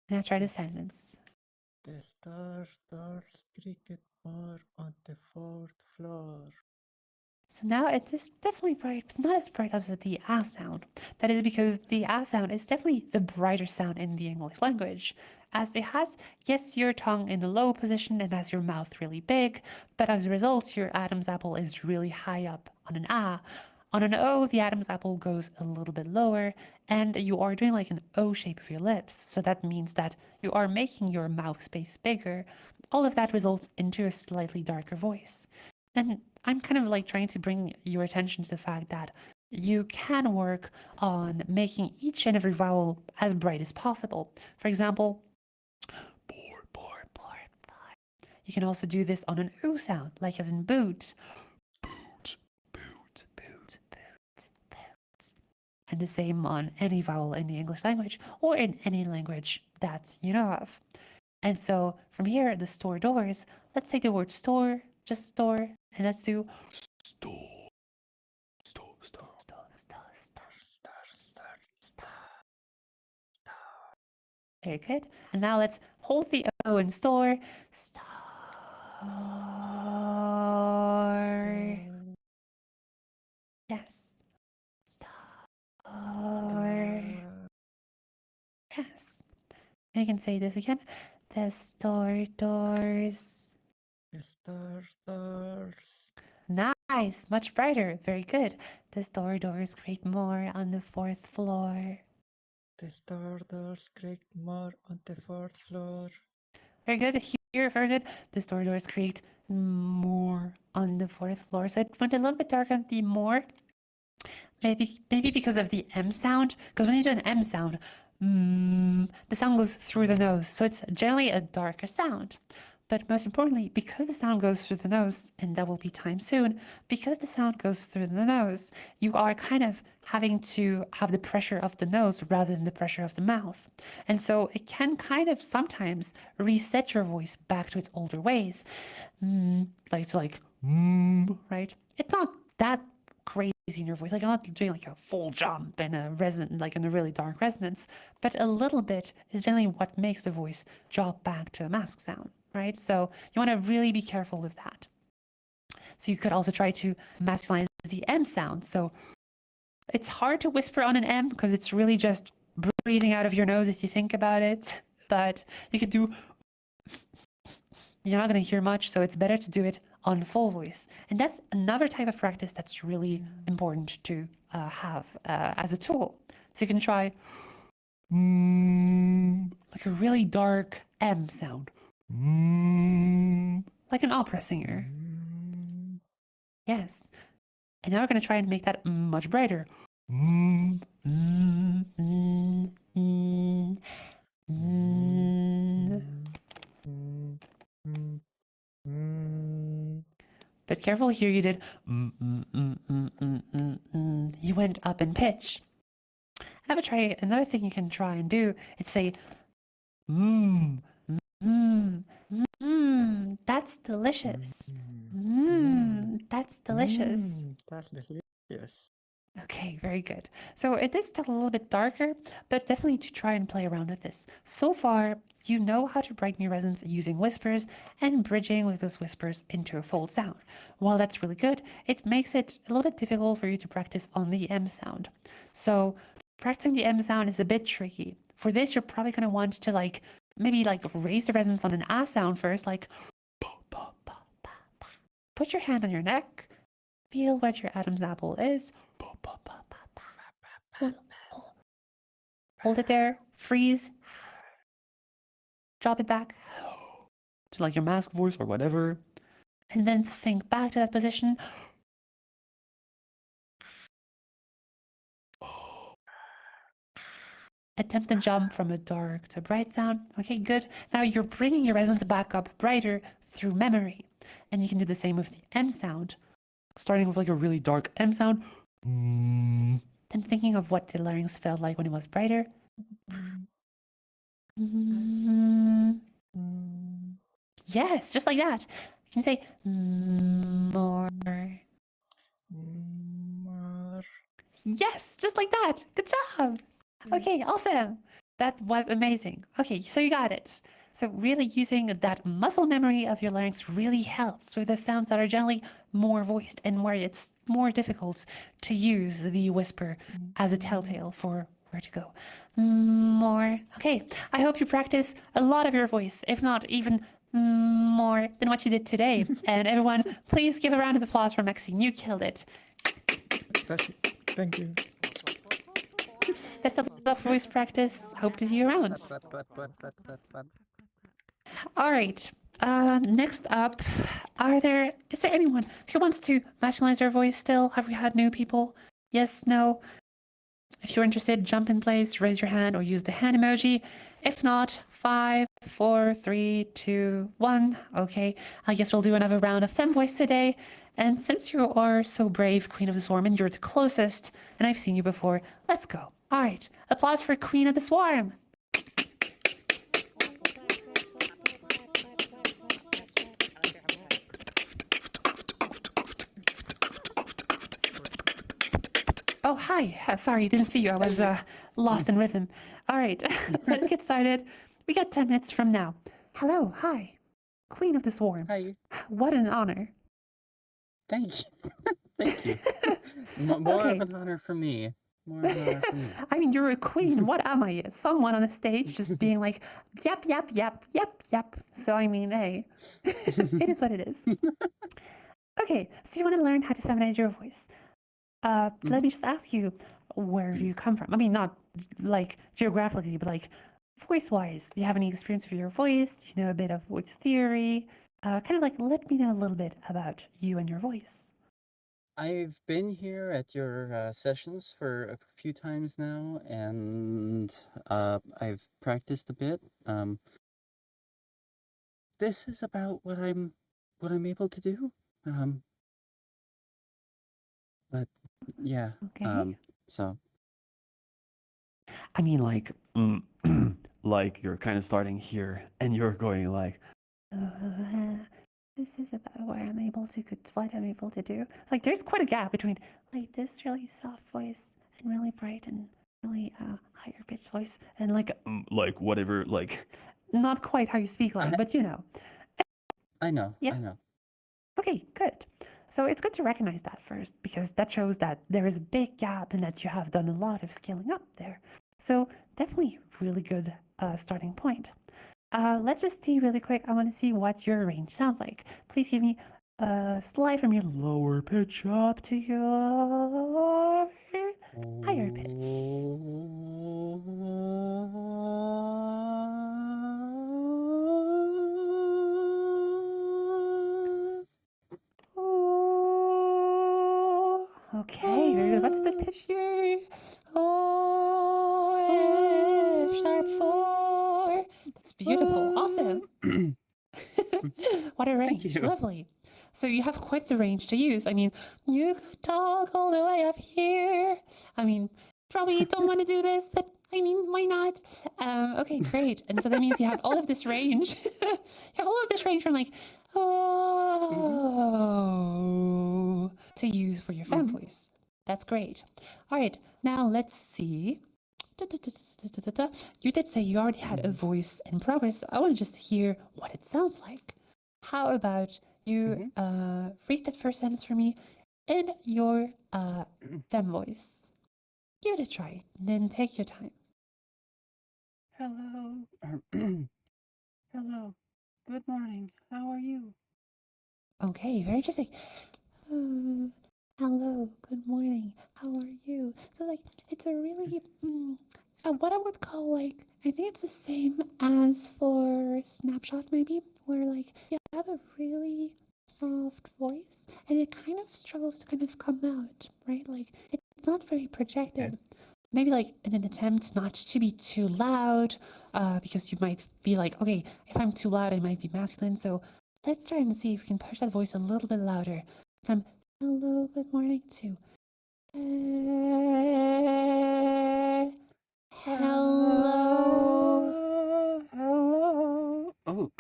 now try the sentence. The stars cricket more on the fourth floor. So now it is definitely bright, but not as bright as the ah sound. That is because the ah sound is definitely the brighter sound in the English language, as it has, yes, your tongue in the low position and has your mouth really big, but as a result, your Adam's apple is really high up on an ah. On an O, the Adam's apple goes a little bit lower, and you are doing like an O shape of your lips. So that means that you are making your mouth space bigger. All of that results into a slightly darker voice. And I'm kind of like trying to bring your attention to the fact that you can work on making each and every vowel as bright as possible. For example, you can also do this on an oo sound, like as in boot. Boot, boot, boot, boot, boot. And the same on any vowel in the English language or in any language that you know of. And so from here, the store doors, let's take the word store, just store, and let's do store, store, store, store, store, store. Very good. And now let's hold the O in store. Store. Yes. Store. Yes. And you can say this again. The store doors. The stars. Nice. Much brighter. Very good. The store doors create more on the fourth floor. The stars creak more on the fourth floor. Very good. Here, very good. The store doors create more on the fourth floor. So it went a little bit dark on the more. Maybe because of the M sound. Because when you do an M sound, the sound goes through the nose. So it's generally a darker sound. But most importantly, because the sound goes through the nose, and that will be time soon, because the sound goes through the nose, you are kind of having to have the pressure of the nose rather than the pressure of the mouth. And so it can kind of sometimes reset your voice back to its older ways. Right? It's not that crazy in your voice. Like, I'm not doing like a full jump and a resonant, like in a really dark resonance, but a little bit is generally what makes the voice drop back to a mask sound, right? So you want to really be careful with that. So you could also try to masculinize the M sound. So it's hard to whisper on an M because it's really just breathing out of your nose if you think about it. But you could do, you're not going to hear much, so it's better to do it on full voice. And that's another type of practice that's really important to have as a tool. So you can try like a really dark M sound, like an opera singer. Yes. And now we're going to try and make that much brighter. But careful here, you did. You went up in pitch. And I would try another thing you can try and do. It's say, that's delicious. That's delicious. That's delicious. Okay, very good. So it is still a little bit darker, but definitely to try and play around with this. So far, you know how to brighten your resonance using whispers and bridging with those whispers into a full sound. While that's really good, it makes it a little bit difficult for you to practice on the M sound. So practicing the M sound is a bit tricky. For this, you're probably going to want to maybe raise the resonance on an A sound first, like put your hand on your neck, feel what your Adam's apple is. Hold it there, freeze, drop it back to like your mask voice or whatever, and then think back to that position. attempt and jump from a dark to bright sound. Okay, good. Now you're bringing your resonance back up brighter through memory. And you can do the same with the M sound, starting with like a really dark M sound, then thinking of what the larynx felt like when it was brighter. Yes, just like that. Can you say more? Yes, just like that. Good job. Okay, awesome. That was amazing. Okay, so you got it. So really using that muscle memory of your larynx really helps with the sounds that are generally more voiced and where it's more difficult to use the whisper as a telltale for where to go. More. Okay, I hope you practice a lot of your voice, if not even more than what you did today. And everyone, please give a round of applause for Maxine. You killed it. Thank you. Best of luck for voice practice. Hope to see you around. All right. Next up, is there anyone who wants to masculinize their voice still? Have we had new people? Yes, no? If you're interested, jump in place, raise your hand, or use the hand emoji. If not, 5, 4, 3, 2, 1. Okay, I guess we'll do another round of fem voice today. And since you are so brave, Queen of the Swarm, and you're the closest, and I've seen you before, let's go. All right, applause for Queen of the Swarm. Oh, hi. Sorry, didn't see you. I was lost in rhythm. All right, let's get started. We got 10 minutes from now. Hello, hi. Queen of the Swarm. Hi. What an honor. Thank you. Thank you. More Okay. of an honor for me. More of an honor for me. I mean, you're a queen. What am I? Someone on a stage just being like, yep, yep, yep, yep, yep. So, I mean, hey, it is what it is. Okay, so you want to learn how to feminize your voice. Let me just ask you, where do you come from? I mean, not like geographically, but like voice-wise. Do you have any experience with your voice? Do you know a bit of voice theory? Kind of like let me know a little bit about you and your voice. I've been here at your sessions for a few times now, and I've practiced a bit. This is about what I'm able to do. But yeah. Okay. So I mean, like, like you're kind of starting here and you're going like, This is about what I'm able to do. It's like there's quite a gap between like this really soft voice and really bright and really higher pitched voice and like whatever, like, not quite how you speak like, but you know. I know. Yeah. I know. Okay, good. So it's good to recognize that first because that shows that there is a big gap and that you have done a lot of scaling up there. So definitely really good starting point. Let's just see really quick. I want to see what your range sounds like. Please give me a slide from your lower pitch up to your higher pitch. Oh, okay, very good. What's the pitch here? Oh, F sharp 4. That's beautiful. Awesome. What a range. you. Lovely. So you have quite the range to use. I mean, you could talk all the way up here. I mean, probably don't want to do this, but I mean, why not? Okay, great. And so that means you have all of this range. You have all of this range from like, oh, to use for your femme voice. That's great. All right, now let's see. You did say you already had a voice in progress. I want to just hear what it sounds like. How about you read that first sentence for me in your femme voice? Give it a try, and then take your time. Hello. Hello. Good morning. How are you? Okay, very interesting. Hello, good morning. How are you? So, like, it's a really, what I would call, like, I think it's the same as for Snapshot, maybe, where, like, you have a really soft voice and it kind of struggles to kind of come out, right? Like, it's not very projected. maybe like in an attempt not to be too loud, because you might be like, okay, if I'm too loud, I might be masculine. So let's try and see if we can push that voice a little bit louder from hello, good morning to hello. Hello. Oh.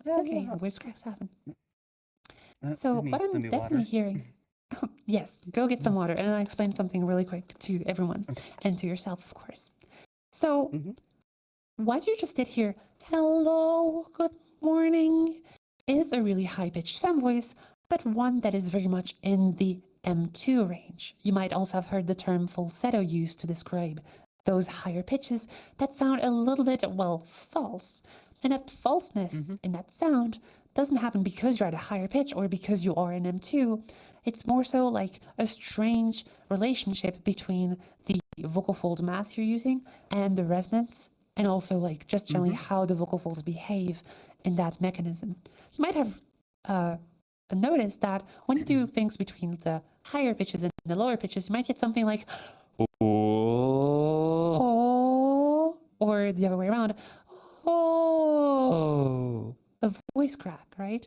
It's okay, voice cracks happen. So let me what I'm let me definitely water. hearing, yes, go get some water, and I'll explain something really quick to everyone Okay. and to yourself, of course. So Mhm. what you just did here, hello, good morning, is a really high-pitched fem voice, but one that is very much in the M2 range. You might also have heard the term falsetto used to describe those higher pitches that sound a little bit, well, false. And that falseness in that sound doesn't happen because you're at a higher pitch or because you are in M2. It's more so like a strange relationship between the vocal fold mass you're using and the resonance, and also like just generally how the vocal folds behave in that mechanism. You might have noticed that when you do things between the higher pitches and the lower pitches, you might get something like oh, or the other way around, oh, a voice crack, right?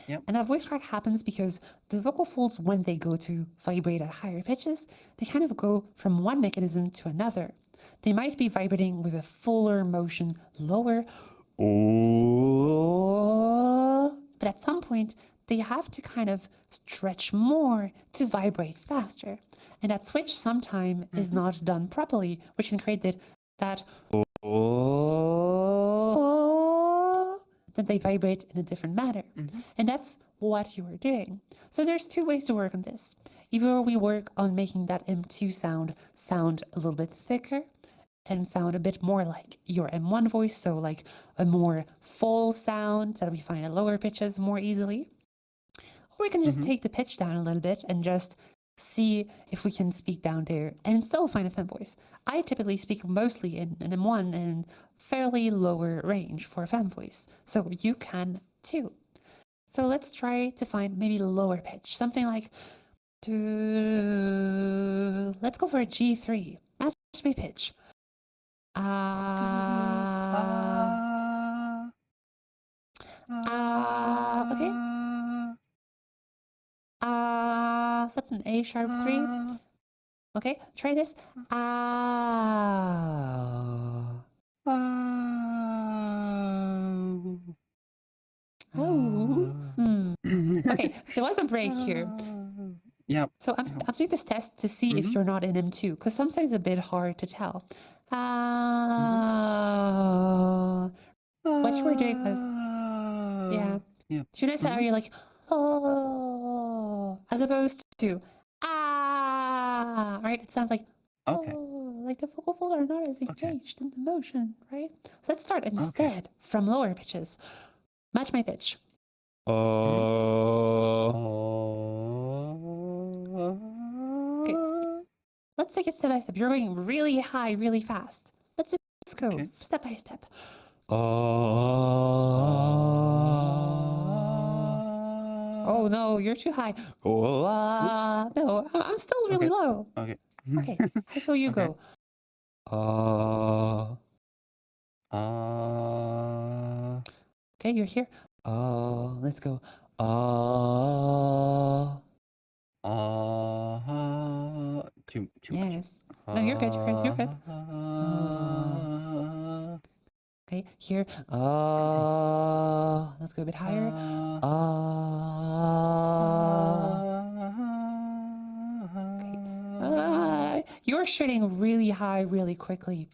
Yep. And that voice crack happens because the vocal folds, when they go to vibrate at higher pitches, they kind of go from one mechanism to another. They might be vibrating with a fuller motion lower, but at some point, they have to kind of stretch more to vibrate faster. And that switch sometime is not done properly, which can create that that they vibrate in a different manner. And that's what you are doing. So there's two ways to work on this. Either we work on making that M2 sound a little bit thicker and sound a bit more like your M1 voice, so like a more full sound that we find at lower pitches more easily. Or we can just take the pitch down a little bit and just see if we can speak down there and still find a fem voice. I typically speak mostly in an M1 and fairly lower range for a fem voice, so you can too. So let's try to find maybe lower pitch, something like let's go for a G3. Match my pitch. Okay. So that's an A sharp 3. Okay, try this. Okay, so there was a break here. Yep. So I'm doing this test to see if you're not in M2, because sometimes it's a bit hard to tell. What you were doing was, yeah. Yep. Do you notice how you're like, oh, as opposed to right? It sounds like, Okay. oh, like the vocal folds are not as engaged in the motion, right? So let's start instead from lower pitches. Match my pitch. Okay, let's take it step by step. You're going really high, really fast. Let's just go step by step. Oh no, you're too high. No, I'm still really low. Okay. Okay, how go you go? Okay, you're here. Let's go. Too Yes. No, you're good. You're good. You're good. Okay, here. Let's go a bit higher. You're shredding really high, really quickly.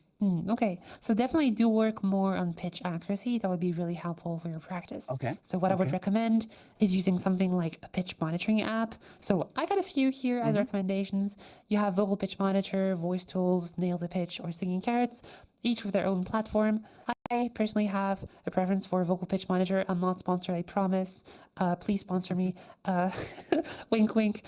Okay, so definitely do work more on pitch accuracy. That would be really helpful for your practice. Okay. So what I would recommend is using something like a pitch monitoring app. So I got a few here as recommendations. You have Vocal Pitch Monitor, Voice Tools, Nail the Pitch, or Singing Carrots, each with their own platform. I personally have a preference for Vocal Pitch Monitor. I'm not sponsored, I promise. Please sponsor me. Wink, wink.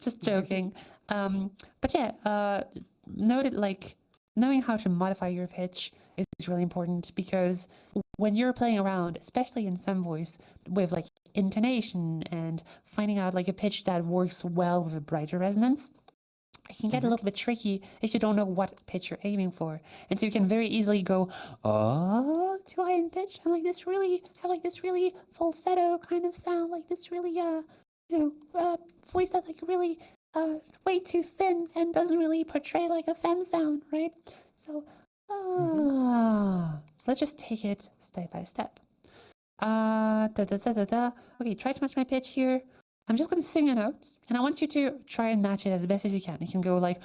Just joking. But yeah, noted like knowing how to modify your pitch is really important, because when you're playing around, especially in fem voice, with like intonation and finding out like a pitch that works well with a brighter resonance, it can get a little bit tricky if you don't know what pitch you're aiming for. And so you can very easily go, too high in pitch, and like this really, have like this really falsetto kind of sound, like this really, voice that's like really, way too thin and doesn't really portray like a femme sound, right? So, so let's just take it step by step. Okay, try to match my pitch here. I'm just going to sing a note, and I want you to try and match it as best as you can. You can go like,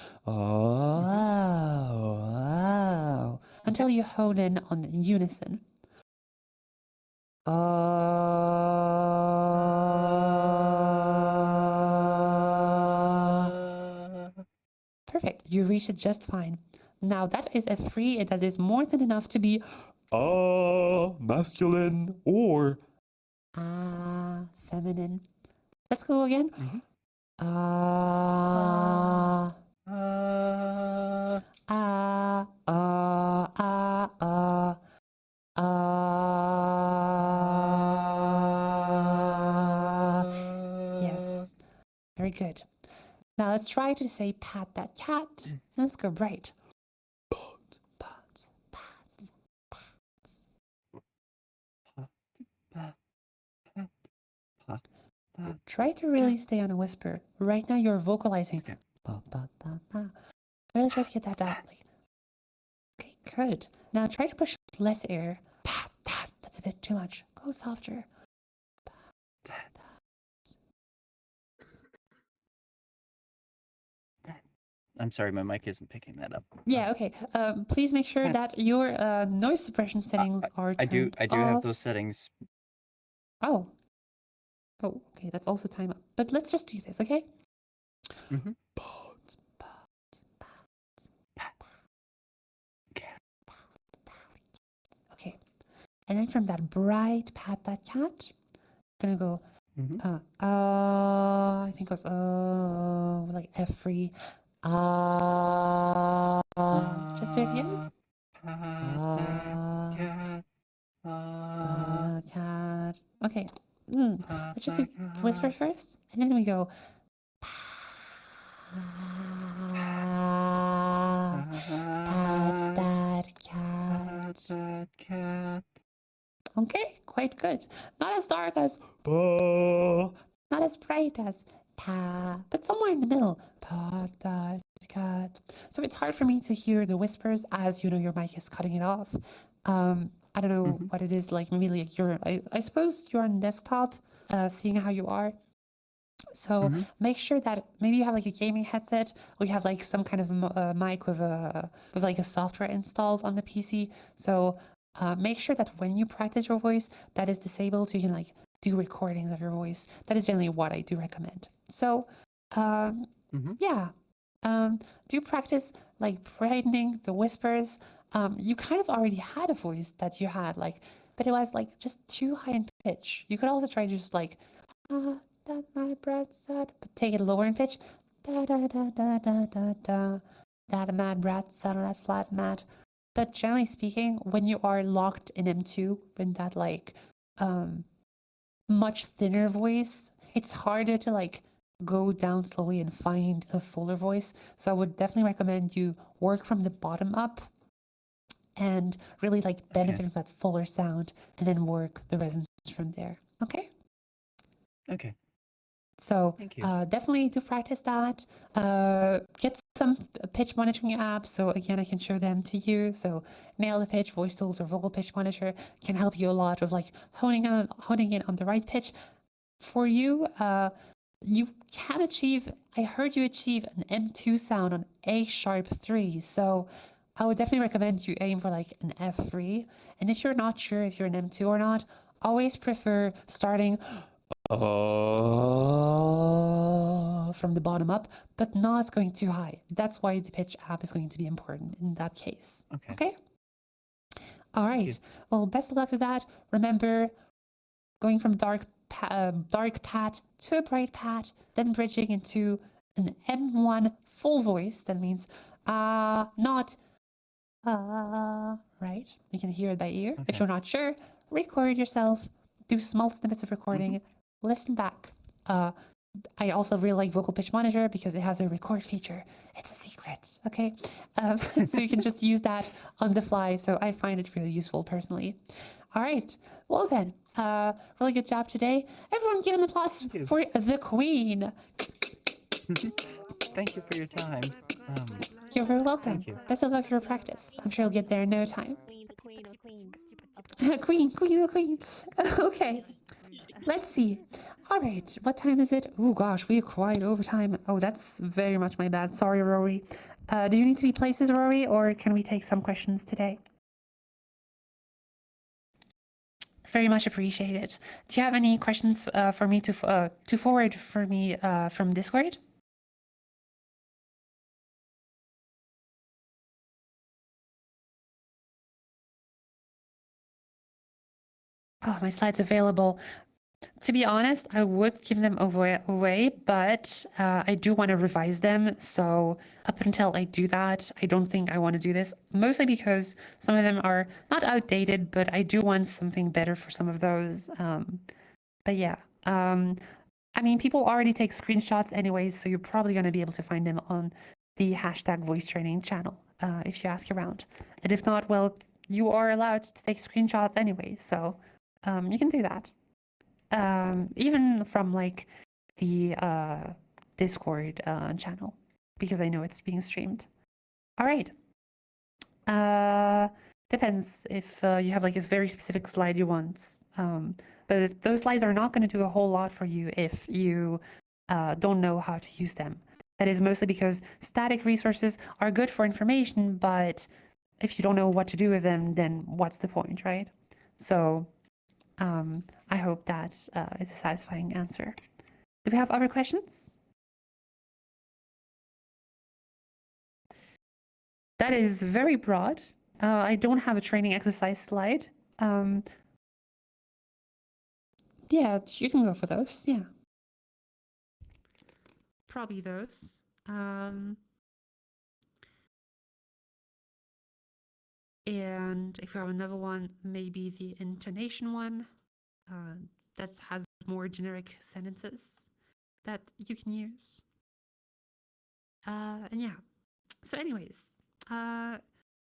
until you hone in on unison. Perfect, you reached it just fine. Now that is a free, that is more than enough to be masculine or feminine. Let's go again. Yes, very good. Now let's try to say pat that cat. Let's go bright. Pat, pat, pat, pat. Try to really stay on a whisper. Right now you're vocalizing. Okay. Really try to get that out. Like, okay, good. Now try to push less air. That's a bit too much. Go softer. I'm sorry, my mic isn't picking that up. Yeah, okay. Please make sure that your noise suppression settings are turned I do off. have those settings. Oh, okay, that's also time up. But let's just do this, okay? Okay, and then from that bright pat that cat, I'm gonna go, I think it was, like F3. Just do it again. Cat. Okay. Let's just do whisper first, and then we go. Pat that cat. Okay, quite good. Not as dark as not as bright as pa, but somewhere in the middle. Pat that cat. So it's hard for me to hear the whispers as your mic is cutting it off. I don't know what it is like. Maybe like I suppose you're on desktop, seeing how you are. So make sure that maybe you have like a gaming headset, or you have like some kind of mic with like a software installed on the PC. So make sure that when you practice your voice, that is disabled, so you can like do recordings of your voice. That is generally what I do recommend. So yeah, do practice like brightening the whispers. You kind of already had a voice that you had like, but it was like just too high in pitch. You could also try just like that my brat said, but take it lower in pitch. Da da da da da da da. That a mad brat sat on that flat mat. But generally speaking, when you are locked in M2, in that like much thinner voice, it's harder to like go down slowly and find a fuller voice. So I would definitely recommend you work from the bottom up and really like benefit from that fuller sound, and then work the resonance from there. Okay? Okay. So Thank you. definitely do practice that. Get some pitch monitoring apps. So again, I can show them to you. So Nail the Pitch, Voice Tools, or Vocal Pitch Monitor can help you a lot with like honing in on the right pitch. For you, you can achieve, I heard you achieve an M2 sound on A sharp 3. So I would definitely recommend you aim for like an F3. And if you're not sure if you're an M2 or not, always prefer starting from the bottom up, but not going too high. That's why the pitch app is going to be important in that case. Okay? All right. Well, best of luck with that. Remember, going from dark pat to a bright pat, then bridging into an M1 full voice. That means not right? You can hear it by ear. If you're not sure, record yourself, do small snippets of recording, listen back. I also really like Vocal Pitch Monitor because it has a record feature. It's a secret, okay? So you can just use that on the fly. So I find it really useful personally. All right. Well then, really good job today. Everyone give an applause for the Queen. Thank you for your time. You're very welcome. Thank you. Best of luck for your practice. I'm sure you'll get there in no time. Queen. Queen. Okay. Let's see. All right, what time is it? Oh gosh, we're quite over time. Oh, that's very much my bad. Sorry, Rory. Do you need to be places, Rory, or can we take some questions today? Very much appreciated. Do you have any questions for me to forward for me from Discord? Oh, my slides available. To be honest, I would give them away, but I do want to revise them. So up until I do that, I don't think I want to do this, mostly because some of them are not outdated, but I do want something better for some of those. But yeah, I mean, people already take screenshots anyways, so you're probably going to be able to find them on the hashtag voice training channel if you ask around. And if not, well, you are allowed to take screenshots anyways, so you can do that. Even from like the Discord channel, because I know it's being streamed. All right. Depends if you have like a very specific slide you want. But those slides are not going to do a whole lot for you if you don't know how to use them. That is mostly because static resources are good for information, but if you don't know what to do with them, then what's the point, right? So I hope that is a satisfying answer. Do we have other questions? That is very broad. I don't have a training exercise slide. Yeah, you can go for those. Yeah. Probably those. And if we have another one, maybe the intonation one. That has more generic sentences that you can use. And yeah. So anyways, if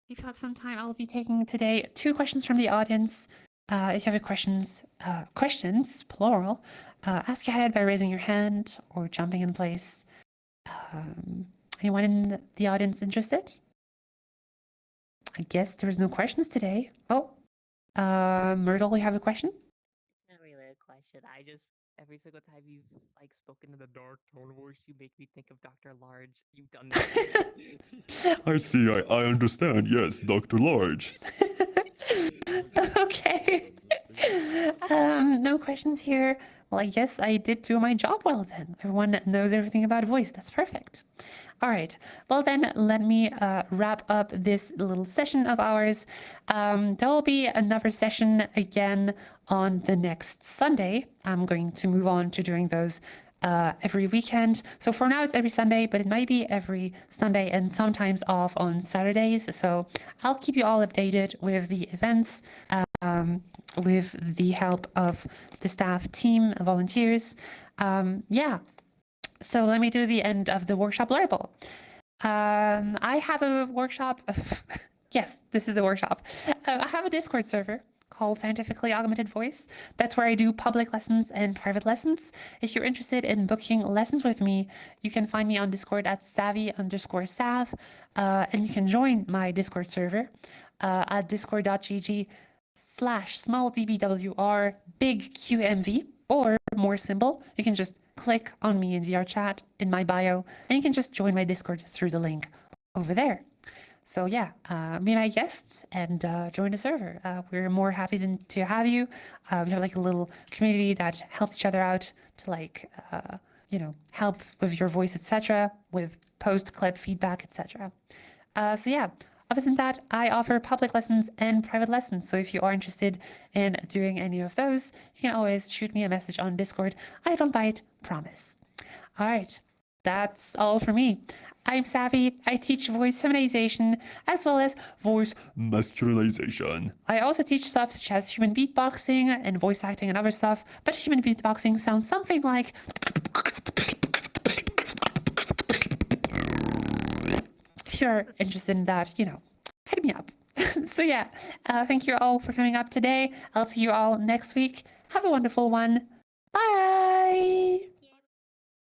you have some time, I'll be taking today 2 questions from the audience. If you have questions, plural, ask ahead by raising your hand or jumping in place. Anyone in the audience interested? I guess there's no questions today. Oh, Myrtle, you have a question? It's not really a question. I just every single time you've like spoken in the dark tone voice, you make me think of Dr. Large. You've done that. I see, I understand. Yes, Dr. Large. Okay. No questions here. Well, I guess I did do my job well then. Everyone knows everything about voice. That's perfect. All right. Well, then let me wrap up this little session of ours. There will be another session again on the next Sunday. I'm going to move on to doing those every weekend. So for now, it's every Sunday, but it might be every Sunday and sometimes off on Saturdays. So I'll keep you all updated with the events, with the help of the staff team, volunteers. Yeah. So let me do the end of the workshop blurble. I have a workshop. Yes, this is the workshop. I have a Discord server called Scientifically Augmented Voice. That's where I do public lessons and private lessons. If you're interested in booking lessons with me, you can find me on Discord at savvy_sav, and you can join my Discord server at discord.gg/smalldbwr big QMV, or more simple, you can just click on me in VR chat in my bio, and you can just join my Discord through the link over there. So yeah, be my guests and join the server. We're more happy than to have you. We have like a little community that helps each other out to like, you know, help with your voice, etc., with post-clip feedback, etc. So yeah, other than that, I offer public lessons and private lessons. So if you are interested in doing any of those, you can always shoot me a message on Discord. I don't bite, promise. All right, that's all for me. I'm Savvy. I teach voice feminization as well as voice Masculinization. I also teach stuff such as human beatboxing and voice acting and other stuff, but human beatboxing sounds something like if you're interested in that, hit me up. So yeah, thank you all for coming up today. I'll see you all next week. Have a wonderful one. Bye.